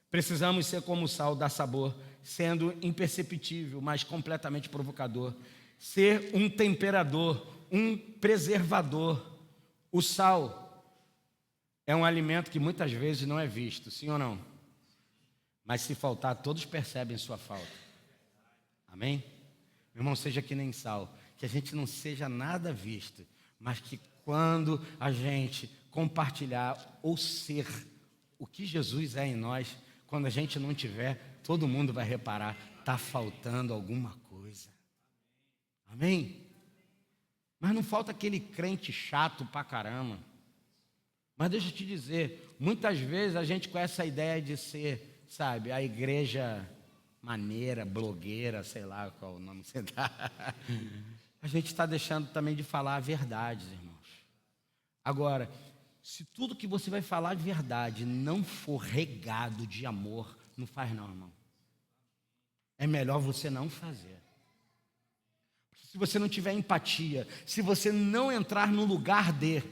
Precisamos ser como o sal, dar sabor, sendo imperceptível, mas completamente provocador. Ser um temperador, um preservador. O sal é um alimento que muitas vezes não é visto, sim ou não? Mas se faltar, todos percebem sua falta. Amém? Meu irmão, seja que nem sal, que a gente não seja nada visto, mas que quando a gente compartilhar ou ser o que Jesus é em nós, quando a gente não tiver, todo mundo vai reparar, está faltando alguma coisa. Amém? Mas não falta aquele crente chato pra caramba. Mas deixa eu te dizer, muitas vezes a gente com essa ideia de ser, sabe, a igreja maneira, blogueira, sei lá qual o nome você dá, a gente está deixando também de falar a verdade, irmãos. Agora, se tudo que você vai falar de verdade não for regado de amor, não faz não, irmão. É melhor você não fazer. Se você não tiver empatia, se você não entrar no lugar de,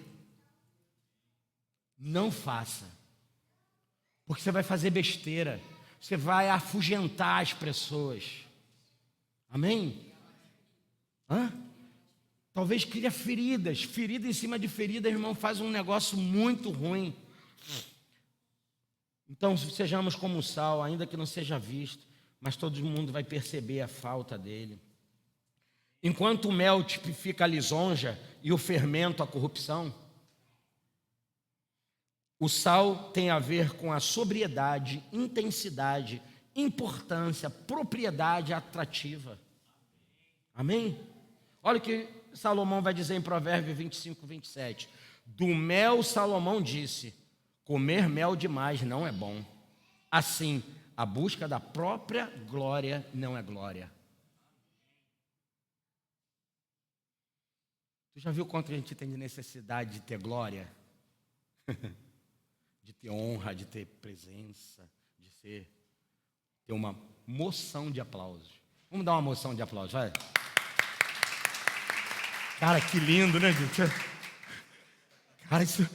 não faça. Porque você vai fazer besteira. Você vai afugentar as pessoas. Amém? Hã? Talvez cria feridas. Ferida em cima de ferida, irmão, faz um negócio muito ruim. Então, sejamos como o sal, ainda que não seja visto, mas todo mundo vai perceber a falta dele. Enquanto o mel tipifica a lisonja e o fermento a corrupção, o sal tem a ver com a sobriedade, intensidade, importância, propriedade atrativa. Amém? Olha o que Salomão vai dizer em Provérbios 25, 27. Do mel, Salomão disse, comer mel demais não é bom. Assim, a busca da própria glória não é glória. Tu já viu quanto a gente tem de necessidade de ter glória? De ter honra, de ter presença, de ter uma moção de aplausos. Vamos dar uma moção de aplausos, vai. Cara, que lindo, né, gente? Cara, isso...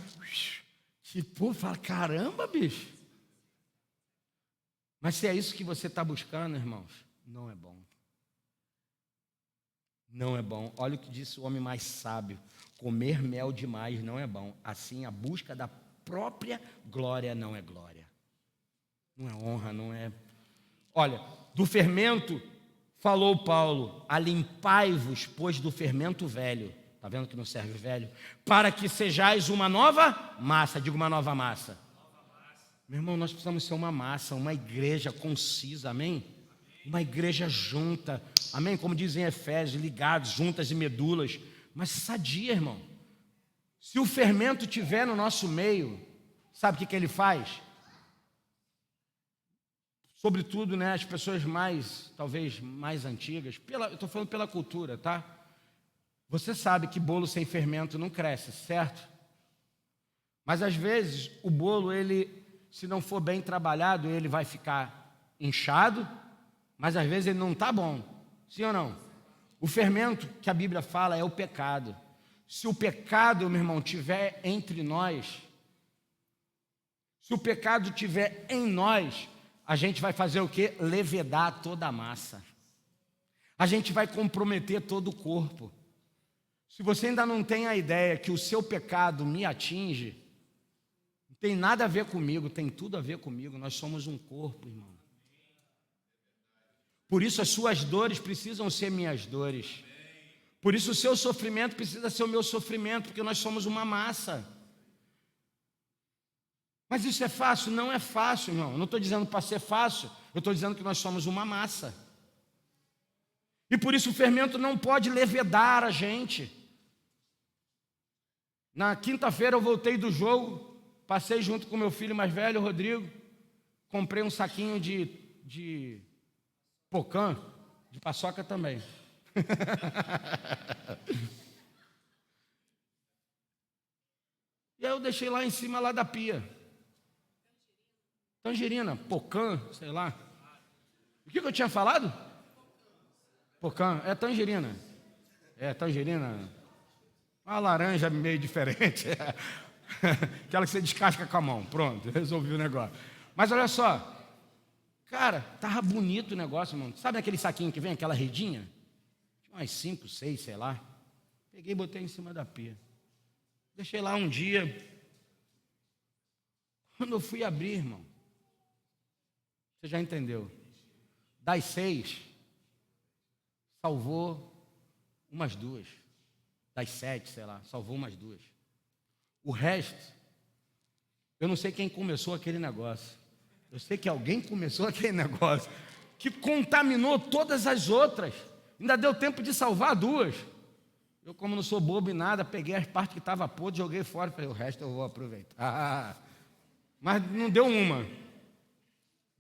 Tipo, fala, caramba, bicho. Mas se é isso que você está buscando, irmãos, não é bom. Não é bom. Olha o que disse o homem mais sábio. Comer mel demais não é bom. Assim, a busca da própria glória não é glória. Não é honra, não é... Olha, do fermento, falou Paulo, alimpai-vos, pois, do fermento velho. Está vendo que não serve velho? Para que sejais uma nova massa. Diga uma nova massa. Meu irmão, nós precisamos ser uma massa, uma igreja concisa, amém? Uma igreja junta, amém? Como dizem Efésios, ligados, juntas e medulas, mas sadia, irmão. Se o fermento estiver no nosso meio, sabe o que ele faz? Sobretudo, né, as pessoas mais, talvez mais antigas, eu estou falando pela cultura, tá? Você sabe que bolo sem fermento não cresce, certo? Mas às vezes o bolo, ele, se não for bem trabalhado, ele vai ficar inchado, mas às vezes ele não está bom. Sim ou não? O fermento que a Bíblia fala é o pecado. Se o pecado, meu irmão, tiver entre nós, se o pecado tiver em nós, a gente vai fazer o quê? Levedar toda a massa. A gente vai comprometer todo o corpo. Se você ainda não tem a ideia que o seu pecado me atinge, não tem nada a ver comigo, tem tudo a ver comigo. Nós somos um corpo, irmão. Por isso as suas dores precisam ser minhas dores. Por isso o seu sofrimento precisa ser o meu sofrimento, porque nós somos uma massa. Mas isso é fácil? Não é fácil, irmão. Eu não estou dizendo para ser fácil, eu estou dizendo que nós somos uma massa. E por isso o fermento não pode levedar a gente. Na quinta-feira eu voltei do jogo, passei junto com meu filho mais velho, Rodrigo, comprei um saquinho de pocã, de paçoca também. E aí eu deixei lá em cima lá da pia. Tangerina, pocã, sei lá. O que eu tinha falado? Pocã, é tangerina. É tangerina. Uma laranja meio diferente. Aquela que você descasca com a mão. Pronto, resolvi o negócio. Mas olha só. Cara, tava bonito o negócio, mano. Sabe aquele saquinho que vem, aquela redinha? Tinha umas 5, 6, sei lá. Peguei e botei em cima da pia. Deixei lá um dia. Quando eu fui abrir, irmão, você já entendeu? Das 6, salvou umas 2. Das 7, sei lá, salvou umas 2. O resto, eu não sei quem começou aquele negócio. Eu sei que alguém começou aquele negócio que contaminou todas as outras. Ainda deu tempo de salvar 2. Eu, como não sou bobo e nada, peguei as partes que estavam podres, joguei fora e falei, o resto eu vou aproveitar. Mas não deu uma.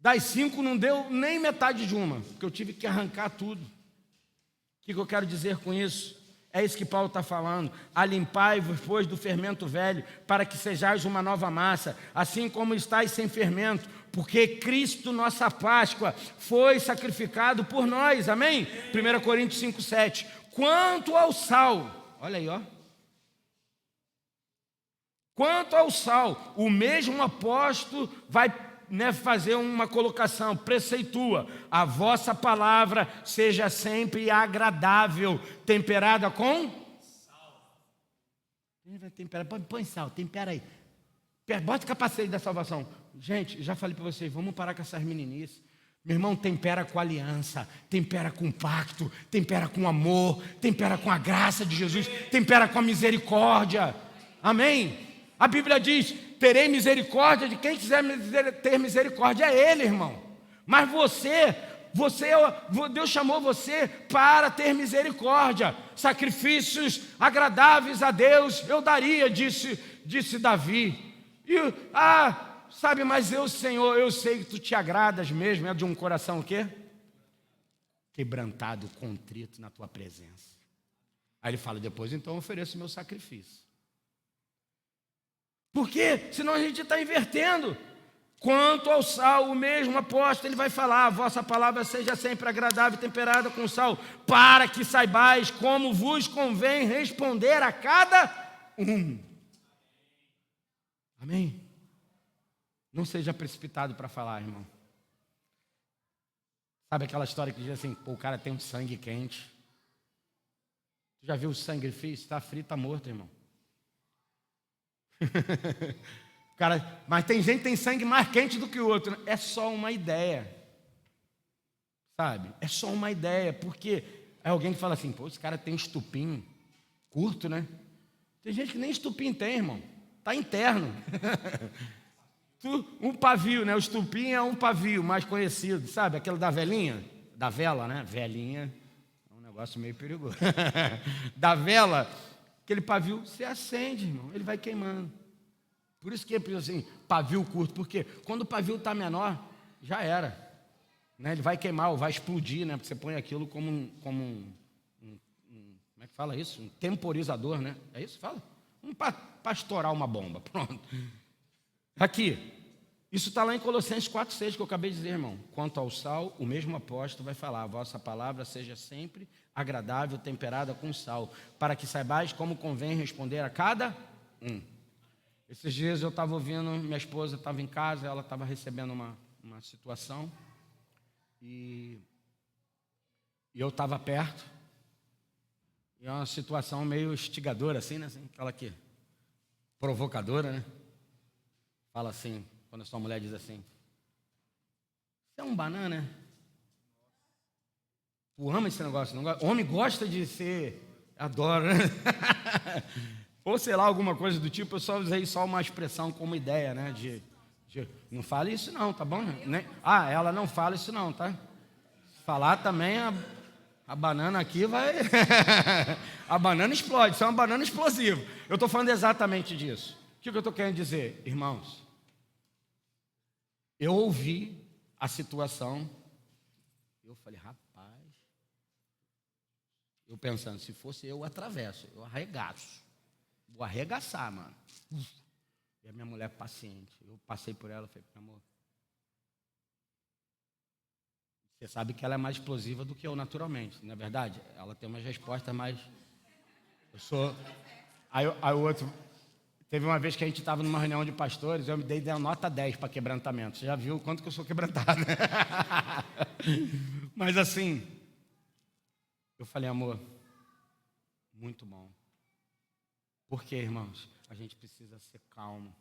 Das 5 não deu nem metade de uma, porque eu tive que arrancar tudo. O que eu quero dizer com isso? É isso que Paulo está falando. Alimpai-vos, pois, do fermento velho, para que sejais uma nova massa, assim como estáis sem fermento, porque Cristo, nossa Páscoa, foi sacrificado por nós. Amém? 1 Coríntios 5:7. Quanto ao sal, olha aí, ó. Quanto ao sal, o mesmo apóstolo vai fazer uma colocação, preceitua, a vossa palavra seja sempre agradável, temperada com sal. Põe sal, tempera aí. Bota o capacete da salvação. Gente, já falei para vocês, vamos parar com essas meninices. Meu irmão, tempera com aliança, tempera com pacto, tempera com amor, tempera com a graça de Jesus, tempera com a misericórdia. Amém? A Bíblia diz, terei misericórdia de quem quiser ter misericórdia, é Ele, irmão. Mas Deus chamou você para ter misericórdia. Sacrifícios agradáveis a Deus eu daria, disse Davi. Sabe, mas Senhor, eu sei que Tu te agradas mesmo, é de um coração o quê? Quebrantado, contrito na Tua presença. Aí ele fala, depois então eu ofereço o meu sacrifício. Porque senão a gente está invertendo. Quanto ao sal, o mesmo apóstolo, ele vai falar, a vossa palavra seja sempre agradável e temperada com sal, para que saibais como vos convém responder a cada um. Amém? Não seja precipitado para falar, irmão. Sabe aquela história que diz assim, o cara tem um sangue quente. Tu já viu o sangue frio? Está frio, está morto, irmão. Cara, mas tem gente que tem sangue mais quente do que o outro. É só uma ideia. Sabe? É só uma ideia. Porque é alguém que fala assim, pô, esse cara tem estupim curto, né? Tem gente que nem estupim tem, irmão. Está interno. Um pavio, né? O estupim é um pavio mais conhecido, sabe? Aquele da velhinha, da vela, né? Velhinha é um negócio meio perigoso. Da vela, aquele pavio, você acende, irmão, ele vai queimando. Por isso que é assim, pavio curto, porque quando o pavio está menor, já era. Né? Ele vai queimar ou vai explodir, né? Porque você põe aquilo como um como é que fala isso? Um temporizador, né? É isso que fala? Para estourar uma bomba, pronto. Aqui. Isso está lá em Colossenses 4,6, que eu acabei de dizer, irmão. Quanto ao sal, o mesmo apóstolo vai falar: a vossa palavra seja sempre agradável, temperada com sal, para que saibais como convém responder a cada um. Esses dias eu estava ouvindo, minha esposa estava em casa, ela estava recebendo uma situação, e eu estava perto, e é uma situação meio instigadora, assim, né? Assim, aquela que provocadora, né? Fala assim, quando a sua mulher diz assim: você é um banana, né? Tu ama esse negócio, não gosta? Homem gosta de ser, adora, né? Ou sei lá, alguma coisa do tipo. Eu só usei só uma expressão como ideia, né? Não fale isso não, tá bom? Ela não fala isso não, tá? Falar também, a banana aqui vai... A banana explode, isso é uma banana explosiva. Eu estou falando exatamente disso. O que eu estou querendo dizer? Irmãos, eu ouvi a situação, eu falei, rapaz, eu pensando, se fosse eu atravesso, eu arregaço, vou arregaçar, mano. E a minha mulher paciente, eu passei por ela, falei, meu amor, você sabe que ela é mais explosiva do que eu naturalmente, não é verdade? Ela tem umas respostas mais... Eu sou... Aí o outro... Teve uma vez que a gente estava numa reunião de pastores, eu me dei uma nota 10 para quebrantamento. Você já viu o quanto que eu sou quebrantado, né? Mas assim, eu falei, amor, muito bom. Por quê, irmãos? A gente precisa ser calmo.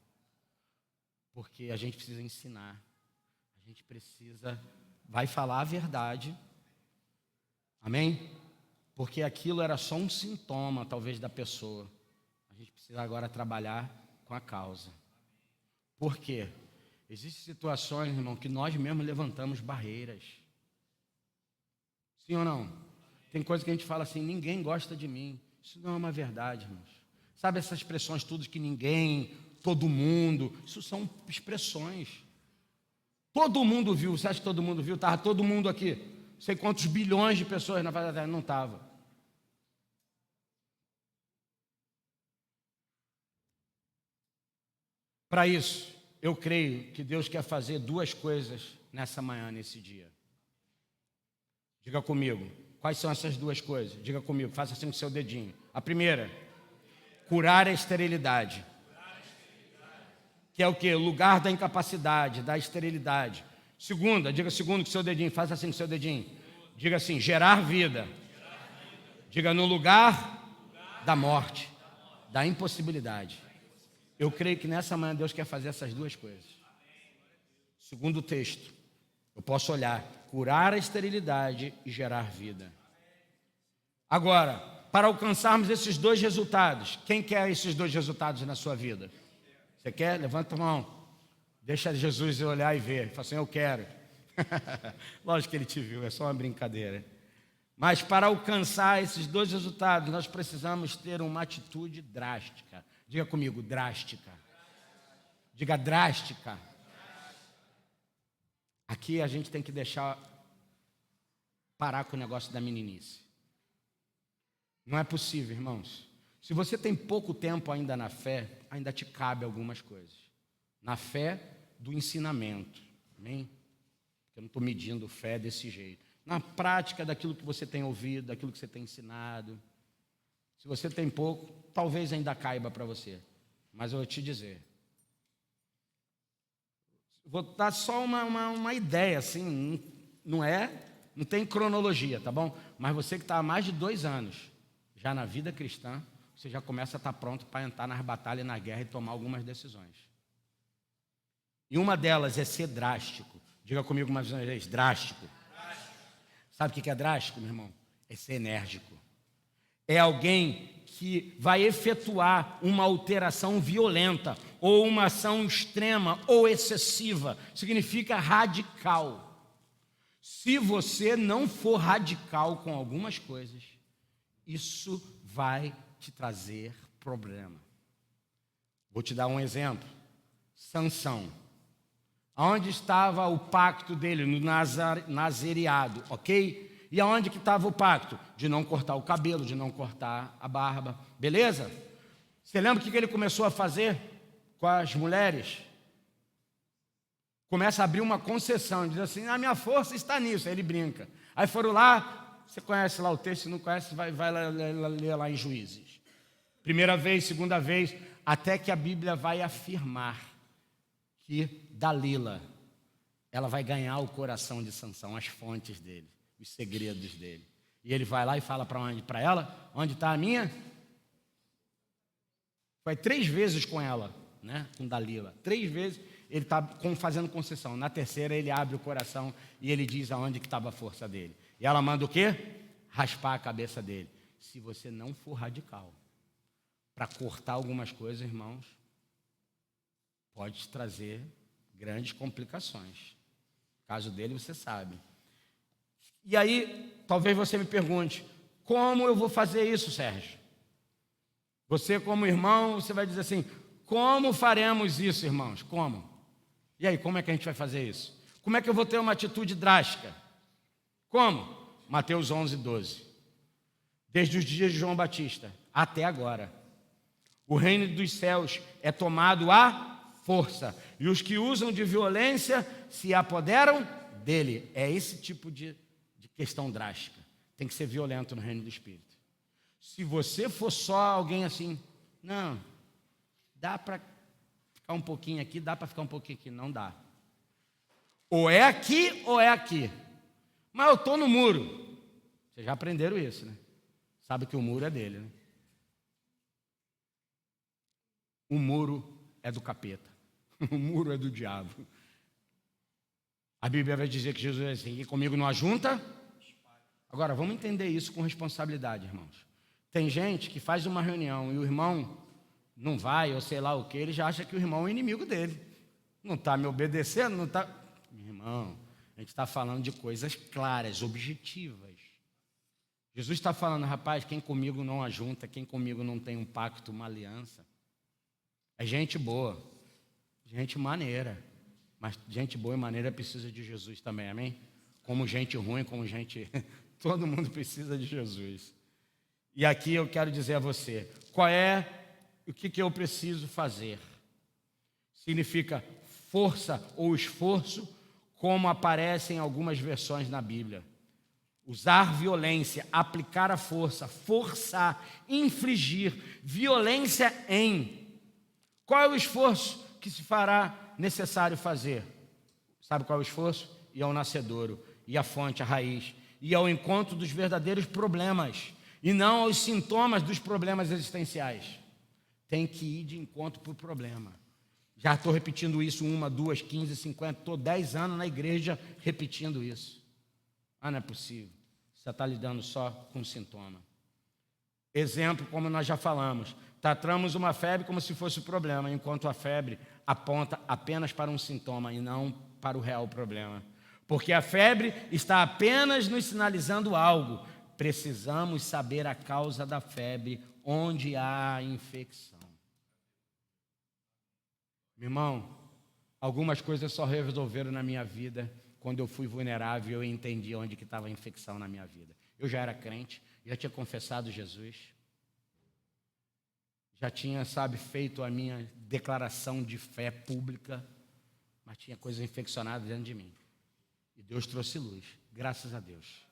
Porque a gente precisa ensinar. A gente precisa... Vai falar a verdade. Amém? Porque aquilo era só um sintoma, talvez, da pessoa. A gente precisa agora trabalhar com a causa. Por quê? Existem situações, irmão, que nós mesmos levantamos barreiras. Sim ou não? Tem coisa que a gente fala assim, ninguém gosta de mim. Isso não é uma verdade, irmãos. Sabe essas expressões todas que ninguém, todo mundo, isso são expressões. Todo mundo viu, você acha que todo mundo viu? Estava todo mundo aqui. Não sei quantos bilhões de pessoas na face da terra, não estava. Para isso, eu creio que Deus quer fazer duas coisas nessa manhã, nesse dia. Diga comigo, quais são essas duas coisas? Diga comigo, faça assim com o seu dedinho. A primeira, curar a esterilidade. Que é o quê? Lugar da incapacidade, da esterilidade. Segunda, diga segundo com o seu dedinho, faça assim com o seu dedinho. Diga assim, gerar vida. Diga no lugar da morte, da impossibilidade. Eu creio que nessa manhã Deus quer fazer essas duas coisas. Segundo o texto, eu posso olhar, curar a esterilidade e gerar vida. Agora, para alcançarmos esses dois resultados, quem quer esses dois resultados na sua vida? Você quer? Levanta a mão. Deixa Jesus olhar e ver. Fala assim, eu quero. Lógico que ele te viu, é só uma brincadeira. Mas para alcançar esses dois resultados, nós precisamos ter uma atitude drástica. Diga comigo, drástica. Diga drástica. Aqui a gente tem que deixar parar com o negócio da meninice. Não é possível, irmãos. Se você tem pouco tempo ainda na fé, ainda te cabe algumas coisas. Na fé do ensinamento. Amém? Porque eu não estou medindo fé desse jeito. Na prática daquilo que você tem ouvido, daquilo que você tem ensinado. Se você tem pouco, talvez ainda caiba para você. Mas eu vou te dizer. Vou dar só uma ideia, assim, não tem cronologia, tá bom? Mas você que está há mais de 2 anos já na vida cristã, você já começa a estar pronto para entrar nas batalhas, na guerra e tomar algumas decisões. E uma delas é ser drástico. Diga comigo mais uma vez, drástico. Sabe o que é drástico, meu irmão? É ser enérgico. É alguém que vai efetuar uma alteração violenta, ou uma ação extrema ou excessiva. Significa radical. Se você não for radical com algumas coisas, isso vai te trazer problema. Vou te dar um exemplo. Sansão. Aonde estava o pacto dele? No nazereado, ok? E aonde que estava o pacto? De não cortar o cabelo, de não cortar a barba, beleza? Você lembra o que ele começou a fazer com as mulheres? começa a abrir uma concessão, diz assim, a minha força está nisso, aí ele brinca. Aí foram lá, você conhece lá o texto, se não conhece, vai ler lá em Juízes. Primeira vez, segunda vez, até que a Bíblia vai afirmar que Dalila, ela vai ganhar o coração de Sansão, as fontes dele, os segredos dele. E ele vai lá e fala para onde? Para ela, onde está a minha? Foi 3 vezes com ela, né? Com Dalila. 3 vezes ele está fazendo concessão. Na terceira ele abre o coração e ele diz aonde que estava a força dele. E ela manda o quê? Raspar a cabeça dele. Se você não for radical para cortar algumas coisas, irmãos, pode te trazer grandes complicações. No caso dele, você sabe. E aí, talvez você me pergunte, como eu vou fazer isso, Sérgio? Você, como irmão, você vai dizer assim, como faremos isso, irmãos? Como? E aí, como é que a gente vai fazer isso? Como é que eu vou ter uma atitude drástica? Como? Mateus 11, 12. Desde os dias de João Batista até agora, o reino dos céus é tomado à força, e os que usam de violência se apoderam dele. É esse tipo de questão drástica. Tem que ser violento no reino do Espírito. Se você for só alguém assim, não, dá para ficar um pouquinho aqui, dá para ficar um pouquinho aqui, não dá. Ou é aqui ou é aqui. Mas eu estou no muro. Vocês já aprenderam isso, né? Sabe que o muro é dele, né? O muro é do capeta. O muro é do diabo. A Bíblia vai dizer que Jesus é assim, que comigo não ajunta. Agora, vamos entender isso com responsabilidade, irmãos. Tem gente que faz uma reunião e o irmão não vai, ou sei lá o que, ele já acha que o irmão é o inimigo dele. Não está me obedecendo, não está... Meu irmão, a gente está falando de coisas claras, objetivas. Jesus está falando, rapaz, quem comigo não ajunta, quem comigo não tem um pacto, uma aliança, é gente boa, gente maneira. Mas gente boa e maneira precisa de Jesus também, amém? Como gente ruim, como gente... Todo mundo precisa de Jesus. E aqui eu quero dizer a você, o que eu preciso fazer? Significa força ou esforço, como aparece em algumas versões na Bíblia. Usar violência, aplicar a força, forçar, infligir, violência em. Qual é o esforço que se fará necessário fazer? Sabe qual é o esforço? Ir ao nascedouro, ir à fonte, à raiz, ir ao encontro dos verdadeiros problemas, e não aos sintomas dos problemas existenciais. Tem que ir de encontro para o problema. Já estou repetindo isso 1, 2, 15, 50, estou 10 anos na igreja repetindo isso. Não é possível. Você está lidando só com sintoma. Exemplo, como nós já falamos, tratamos uma febre como se fosse o problema, enquanto a febre aponta apenas para um sintoma e não para o real problema. Porque a febre está apenas nos sinalizando algo. Precisamos saber a causa da febre, onde há infecção. Meu irmão, algumas coisas só resolveram na minha vida quando eu fui vulnerável e entendi onde que estava a infecção na minha vida. Eu já era crente, já tinha confessado Jesus, já tinha, feito a minha declaração de fé pública, mas tinha coisa infeccionada dentro de mim. E Deus trouxe luz, graças a Deus.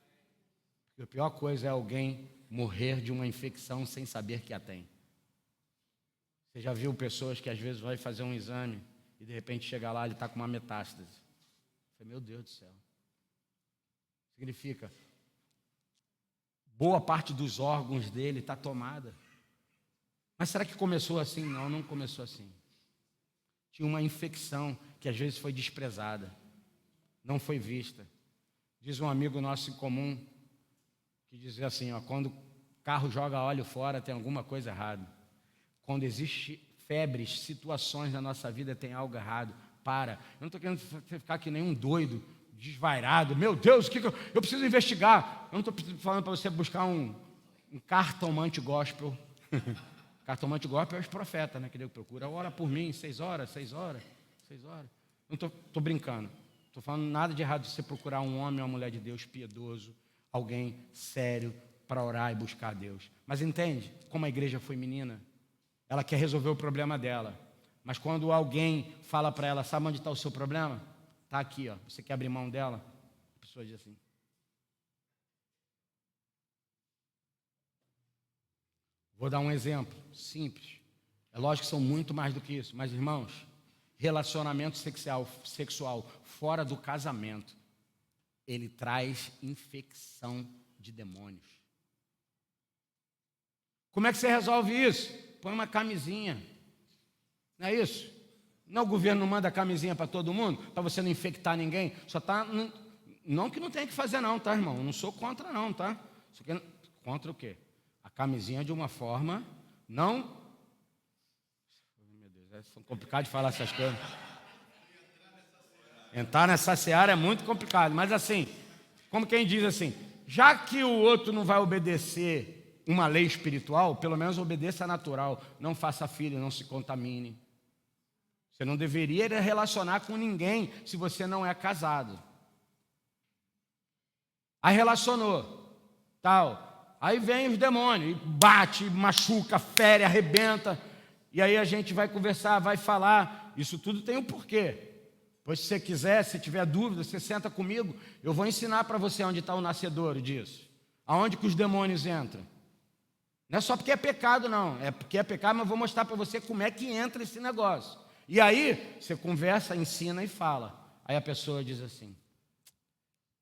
Porque a pior coisa é alguém morrer de uma infecção sem saber que a tem. Você já viu pessoas que às vezes vai fazer um exame e de repente chega lá e ele está com uma metástase. Eu falei, meu Deus do céu. Significa, boa parte dos órgãos dele está tomada. Mas será que começou assim? Não, não começou assim. Tinha uma infecção que às vezes foi desprezada, não foi vista. Diz um amigo nosso em comum, que dizia assim, quando o carro joga óleo fora, tem alguma coisa errada. Quando existe febres, situações na nossa vida, tem algo errado. Para. Eu não estou querendo ficar que nem um doido, desvairado. Meu Deus, o que eu preciso investigar? Eu não estou falando para você buscar um cartomante gospel. Cartomante gospel é os profetas, né? Que Deus procura. Ora por mim, 6 horas. Não estou brincando. Estou falando nada de errado de você procurar um homem ou uma mulher de Deus piedoso, alguém sério para orar e buscar a Deus. Mas entende como a igreja foi menina? Ela quer resolver o problema dela. Mas quando alguém fala para ela, sabe onde está o seu problema? está aqui, ó. Você quer abrir mão dela? A pessoa diz assim. Vou dar um exemplo simples. É lógico que são muito mais do que isso, mas, irmãos, relacionamento sexual fora do casamento, ele traz infecção de demônios. Como é que você resolve isso? Põe uma camisinha. Não é isso? Não, o governo não manda camisinha para todo mundo, para você não infectar ninguém. Só está. Não que não tenha que fazer, não, tá, irmão? Eu não sou contra, não, tá? Contra o quê? A camisinha de uma forma não. Meu Deus, é complicado de falar essas coisas. Entrar nessa seara é muito complicado, mas assim, como quem diz assim, já que o outro não vai obedecer uma lei espiritual, pelo menos obedeça a natural. Não faça filho, não se contamine. Você não deveria relacionar com ninguém se você não é casado. Aí relacionou, tal. Aí vem os demônios, e bate, machuca, fere, arrebenta. E aí a gente vai conversar, vai falar. Isso tudo tem um porquê. Pois se você quiser, se tiver dúvida, você senta comigo. Eu vou ensinar para você onde está o nascedouro disso. Aonde que os demônios entram. Não é só porque é pecado, não. É porque é pecado, mas eu vou mostrar para você como é que entra esse negócio. E aí, você conversa, ensina e fala. Aí a pessoa diz assim,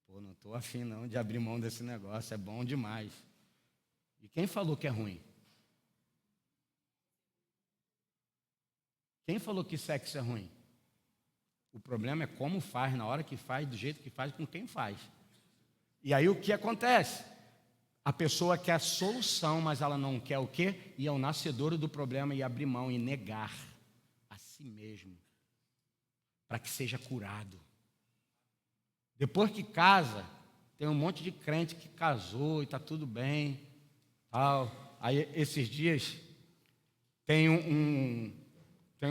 pô, não estou afim não de abrir mão desse negócio, é bom demais. E quem falou que é ruim? Quem falou que sexo é ruim? O problema é como faz, na hora que faz, do jeito que faz, com quem faz. E aí o que acontece? A pessoa quer a solução, mas ela não quer o quê? Ir ao nascedouro do problema e abrir mão e negar a si mesmo, para que seja curado. Depois que casa, tem um monte de crente que casou e está tudo bem. Tal. Aí esses dias tem um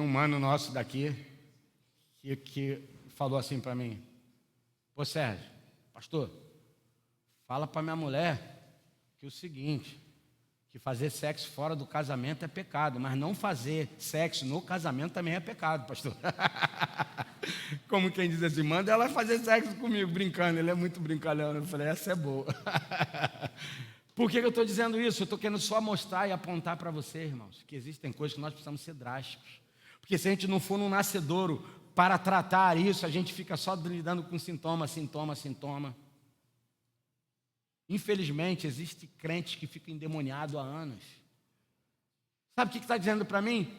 mano nosso daqui que falou assim para mim, pô Sérgio, pastor, fala para minha mulher que é o seguinte, que fazer sexo fora do casamento é pecado, mas não fazer sexo no casamento também é pecado, pastor. Como quem diz assim, manda ela fazer sexo comigo, brincando, ele é muito brincalhão. Eu falei, essa é boa. Por que eu estou dizendo isso? Eu estou querendo só mostrar e apontar para você, irmãos, que existem coisas que nós precisamos ser drásticos. Porque se a gente não for num nascedouro para tratar isso, a gente fica só lidando com sintoma. Infelizmente, existem crentes que ficam endemoniados há anos. Sabe o que está dizendo para mim?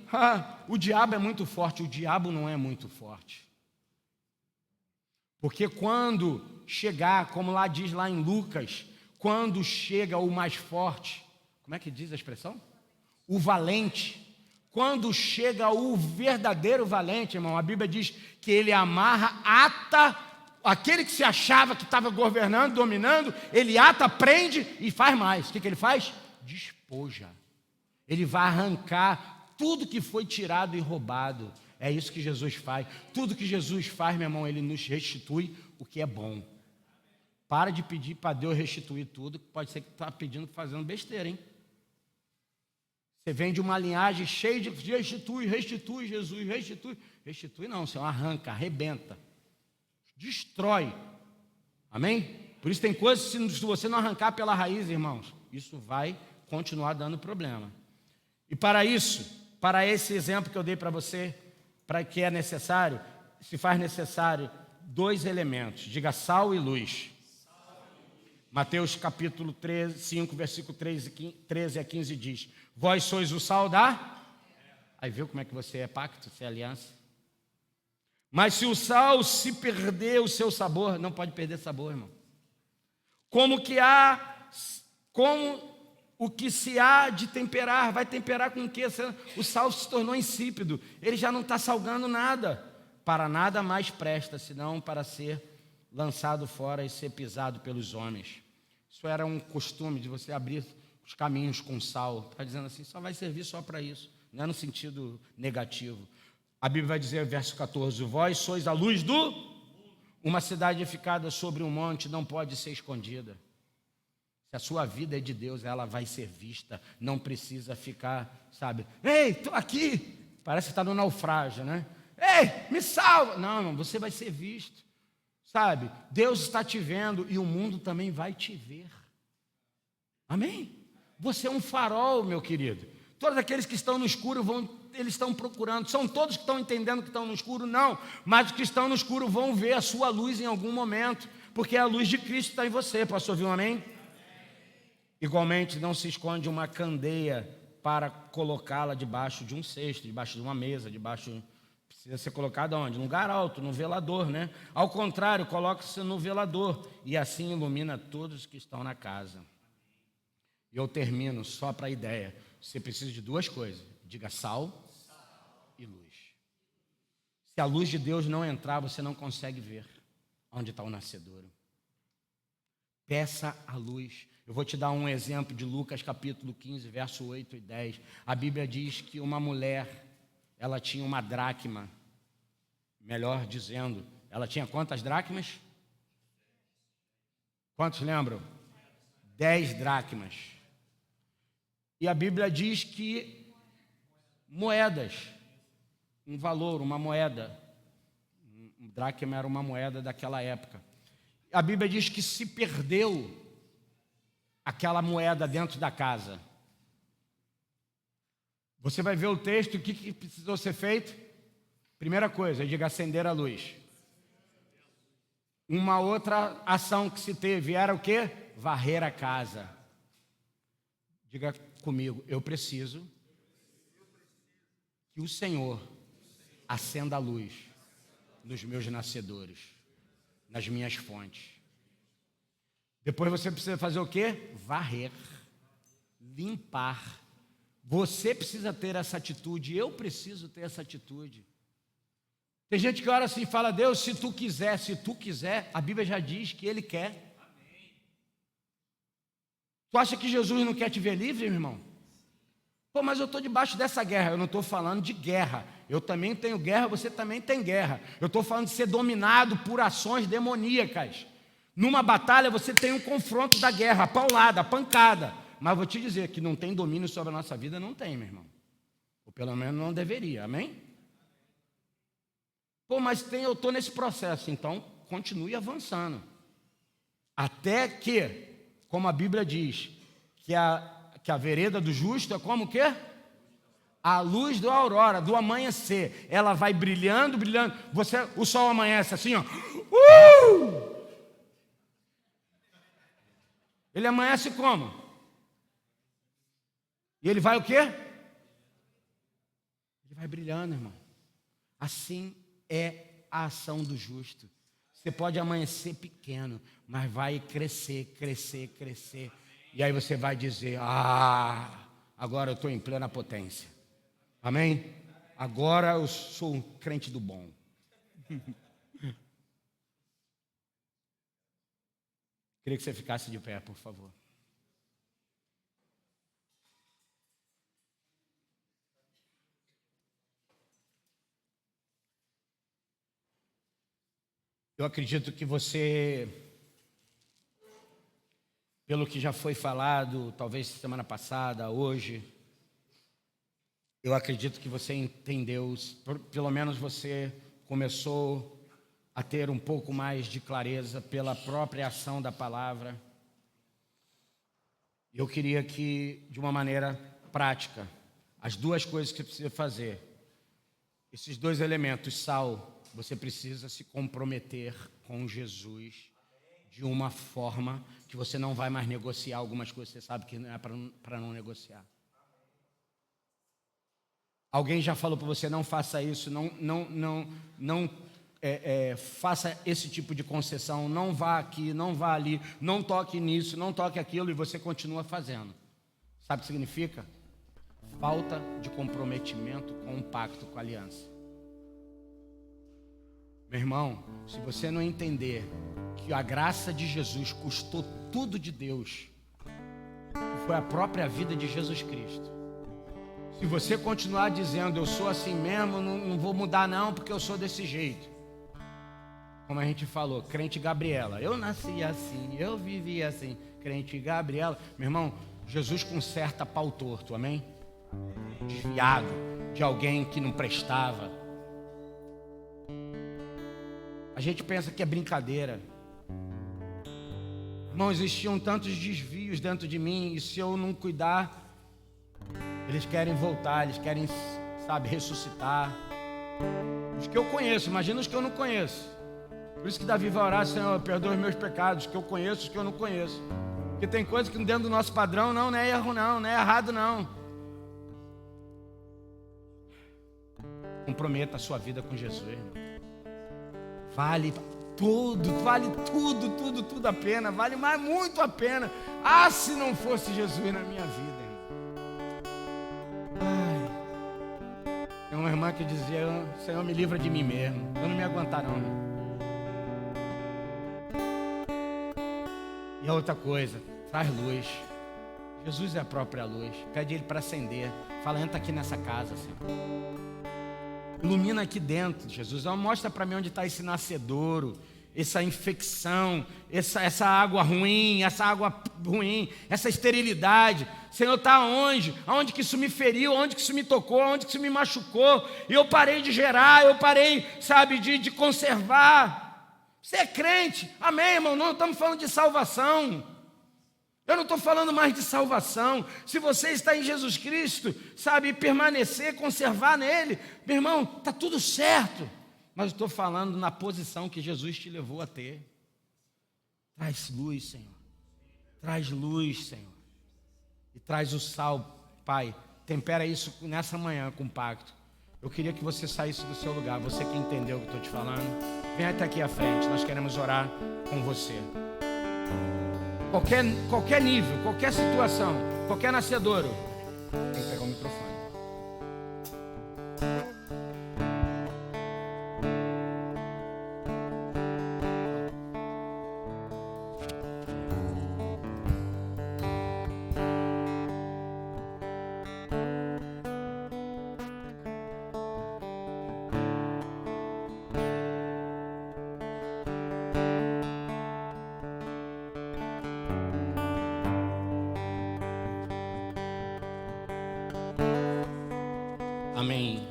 O diabo é muito forte. O diabo não é muito forte. Porque quando chegar, como lá diz lá em Lucas, quando chega o mais forte, como é que diz a expressão? O valente. Quando chega o verdadeiro valente, irmão, a Bíblia diz que ele amarra, ata, aquele que se achava que estava governando, dominando, ele ata, prende e faz mais. O que ele faz? Despoja. Ele vai arrancar tudo que foi tirado e roubado. É isso que Jesus faz. Tudo que Jesus faz, meu irmão, ele nos restitui o que é bom. Para de pedir para Deus restituir tudo, que pode ser que está pedindo, fazendo besteira, hein? Você vem de uma linhagem cheia de restitui, Jesus, restitui. Restitui não, Senhor, arranca, arrebenta, destrói. Amém? Por isso tem coisas, se você não arrancar pela raiz, irmãos, isso vai continuar dando problema. E para isso, para esse exemplo que eu dei para você, para que é necessário, se faz necessário 2 elementos, diga sal e luz. Mateus capítulo 5, versículo 13 a 15 diz, vós sois o sal da... Aí viu como é que você é pacto, você é aliança? Mas se o sal se perder o seu sabor, não pode perder sabor, irmão. Como o que se há de temperar, vai temperar com o quê? O sal se tornou insípido, ele já não está salgando nada, para nada mais presta, senão para ser lançado fora e ser pisado pelos homens. Isso era um costume de você abrir os caminhos com sal, está dizendo assim, só vai servir só para isso, não é no sentido negativo. A Bíblia vai dizer, verso 14, vós sois a luz do... Uma cidade edificada sobre um monte não pode ser escondida. Se a sua vida é de Deus, ela vai ser vista, não precisa ficar, sabe, ei, estou aqui, parece que está no naufrágio, né? Ei, me salva! Não, você vai ser visto. sabe? Deus está te vendo e o mundo também vai te ver. Amém? Você é um farol, meu querido. Todos aqueles que estão no escuro eles estão procurando. São todos que estão entendendo que estão no escuro? Não. Mas os que estão no escuro vão ver a sua luz em algum momento, porque a luz de Cristo está em você. Posso ouvir um amém? Igualmente, não se esconde uma candeia para colocá-la debaixo de um cesto, debaixo de uma mesa, precisa ser colocada onde? Num lugar alto, no velador, né? Ao contrário, coloque-se no velador e assim ilumina todos que estão na casa. E eu termino só para a ideia. Você precisa de duas coisas. Diga sal e luz. Se a luz de Deus não entrar, você não consegue ver onde está o nascedouro. Peça a luz. Eu vou te dar um exemplo de Lucas capítulo 15, verso 8 e 10. A Bíblia diz que uma mulher, ela tinha uma dracma. Melhor dizendo, ela tinha quantas dracmas? Quantos lembram? 10 dracmas. E a Bíblia diz que moedas, um valor, uma moeda. Um dracma era uma moeda daquela época. A Bíblia diz que se perdeu aquela moeda dentro da casa. Você vai ver o texto, o que precisou ser feito? Primeira coisa, diga acender a luz. Uma outra ação que se teve era o quê? Varrer a casa. Diga comigo, eu preciso que o Senhor acenda a luz nos meus nascedores, nas minhas fontes. Depois você precisa fazer o quê? Varrer, limpar. Você precisa ter essa atitude, eu preciso ter essa atitude. Tem gente que ora assim e fala, Deus, se tu quiser, a Bíblia já diz que Ele quer. Tu acha que Jesus não quer te ver livre, meu irmão? Pô, mas eu estou debaixo dessa guerra. Eu não estou falando de guerra. Eu também tenho guerra, você também tem guerra. Eu estou falando de ser dominado por ações demoníacas. Numa batalha você tem um confronto da guerra, a paulada, a pancada. Mas vou te dizer que não tem domínio sobre a nossa vida, não tem, meu irmão. Ou pelo menos não deveria, amém? Pô, mas eu estou nesse processo, então continue avançando. Até que, como a Bíblia diz, que a vereda do justo é como o quê? A luz da aurora, do amanhecer. Ela vai brilhando, brilhando. O sol amanhece assim, ó. Ele amanhece como? E ele vai o quê? Ele vai brilhando, irmão. Assim é a ação do justo. Você pode amanhecer pequeno, mas vai crescer, crescer, crescer. E aí você vai dizer, agora eu estou em plena potência. Amém? Agora eu sou um crente do bom. Queria que você ficasse de pé, por favor. Eu acredito que você, pelo que já foi falado, talvez semana passada, hoje, eu acredito que você entendeu, pelo menos você começou a ter um pouco mais de clareza pela própria ação da palavra. Eu queria que, de uma maneira prática, as duas coisas que você precisa fazer, esses dois elementos, sal, você precisa se comprometer com Jesus de uma forma que você não vai mais negociar algumas coisas, você sabe que não é para não negociar. Alguém já falou para você, não faça isso, não faça esse tipo de concessão, não vá aqui, não vá ali, não toque nisso, não toque aquilo, e você continua fazendo. Sabe o que significa? Falta de comprometimento com um pacto, com a aliança. Meu irmão, se você não entender que a graça de Jesus custou tudo de Deus, foi a própria vida de Jesus Cristo. Se você continuar dizendo, eu sou assim mesmo, não vou mudar não, porque eu sou desse jeito. Como a gente falou, crente Gabriela, eu nasci assim, eu vivi assim, crente Gabriela. Meu irmão, Jesus conserta pau torto, amém? Desviado de alguém que não prestava. A gente pensa que é brincadeira. Irmão, existiam tantos desvios dentro de mim, e se eu não cuidar, eles querem voltar, eles querem, sabe, ressuscitar. Os que eu conheço, imagina os que eu não conheço. Por isso que Davi vai orar: Senhor, perdoa os meus pecados, os que eu conheço, os que eu não conheço. Porque tem coisas que dentro do nosso padrão não é erro não é errado não. Comprometa a sua vida com Jesus, irmão. Vale tudo a pena, vale mais muito a pena. Ah, se não fosse Jesus na minha vida, irmão. Ai. Tem uma irmã que dizia: Senhor, me livra de mim mesmo, eu não me aguentar não. E a outra coisa, traz luz. Jesus é a própria luz. Pede Ele para acender. Fala: entra aqui nessa casa, Senhor. Ilumina aqui dentro, Jesus. Mostra para mim onde está esse nascedouro, essa infecção, essa água ruim, essa esterilidade. Senhor, está onde? Aonde que isso me feriu? Aonde que isso me tocou? Aonde que isso me machucou? E eu parei de gerar, eu parei, sabe, de conservar. Você é crente? Amém, irmão? Não estamos falando de salvação. Eu não estou falando mais de salvação. Se você está em Jesus Cristo, sabe, permanecer, conservar nele, meu irmão, está tudo certo. Mas eu estou falando na posição que Jesus te levou a ter. Traz luz, Senhor. Traz luz, Senhor. E traz o sal, Pai. Tempera isso nessa manhã com pacto. Eu queria que você saísse do seu lugar. Você que entendeu o que estou te falando, vem até aqui à frente. Nós queremos orar com você. Qualquer nível, qualquer situação, qualquer nascedouro, tem que pegar o microfone. Amém.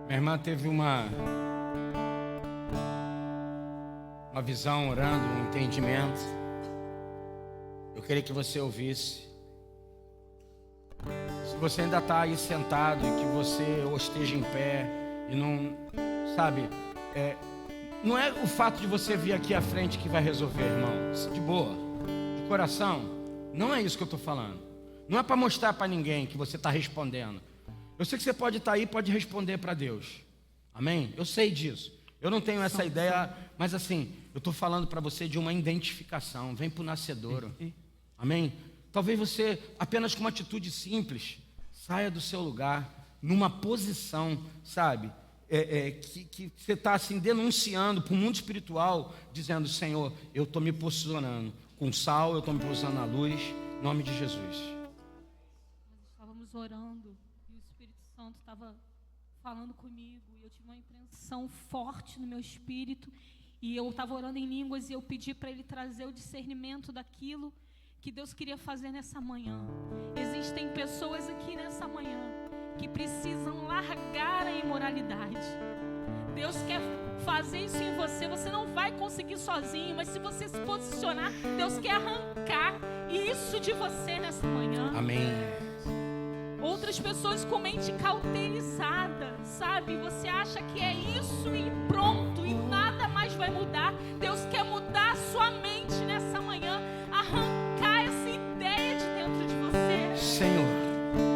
Minha irmã teve uma visão orando, um entendimento. Eu queria que você ouvisse. Se você ainda está aí sentado e que você ou esteja em pé e não, sabe, não é o fato de você vir aqui à frente que vai resolver, irmão. De boa, de coração. Não é isso que eu estou falando. Não é para mostrar para ninguém que você está respondendo. Eu sei que você pode estar aí e pode responder para Deus. Amém? Eu sei disso. Eu não tenho essa ideia, mas assim, eu estou falando para você de uma identificação. Vem para o nascedouro. Amém? Talvez você, apenas com uma atitude simples, saia do seu lugar, numa posição, sabe, que você está assim denunciando para o mundo espiritual, dizendo: Senhor, eu estou me posicionando com sal, eu estou me posicionando na luz, em nome de Jesus. Orando e o Espírito Santo estava falando comigo e eu tive uma impressão forte no meu espírito e eu estava orando em línguas e eu pedi para Ele trazer o discernimento daquilo que Deus queria fazer nessa manhã. Existem pessoas aqui nessa manhã que precisam largar a imoralidade. Deus quer fazer isso em você. Você não vai conseguir sozinho, mas se você se posicionar, Deus quer arrancar isso de você nessa manhã. Amém. Outras pessoas com mente cauterizada, sabe? Você acha que é isso e pronto, e nada mais vai mudar. Deus quer mudar a sua mente nessa manhã, arrancar essa ideia de dentro de você. Senhor.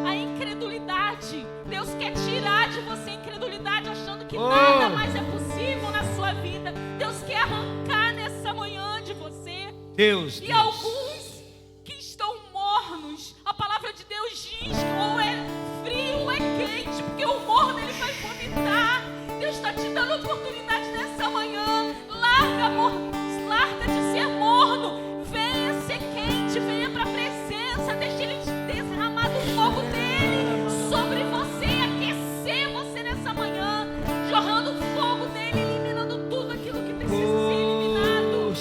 A incredulidade. Deus quer tirar de você a incredulidade, achando que nada mais é possível na sua vida. Deus quer arrancar nessa manhã de você. Deus. E alguns que estão mornos, a palavra de Deus diz que ou é frio ou é quente, porque o morno ele vai vomitar. Deus está te dando oportunidade nessa manhã. Larga de ser morno, venha ser quente, venha para a presença, deixa Ele derramar do fogo dele sobre você, aquecer você nessa manhã, jorrando o fogo dele, eliminando tudo aquilo que precisa ser eliminado.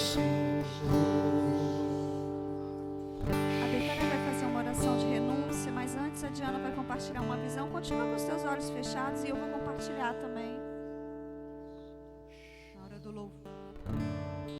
compartilhar uma visão. Continua com os teus olhos fechados e eu vou compartilhar também.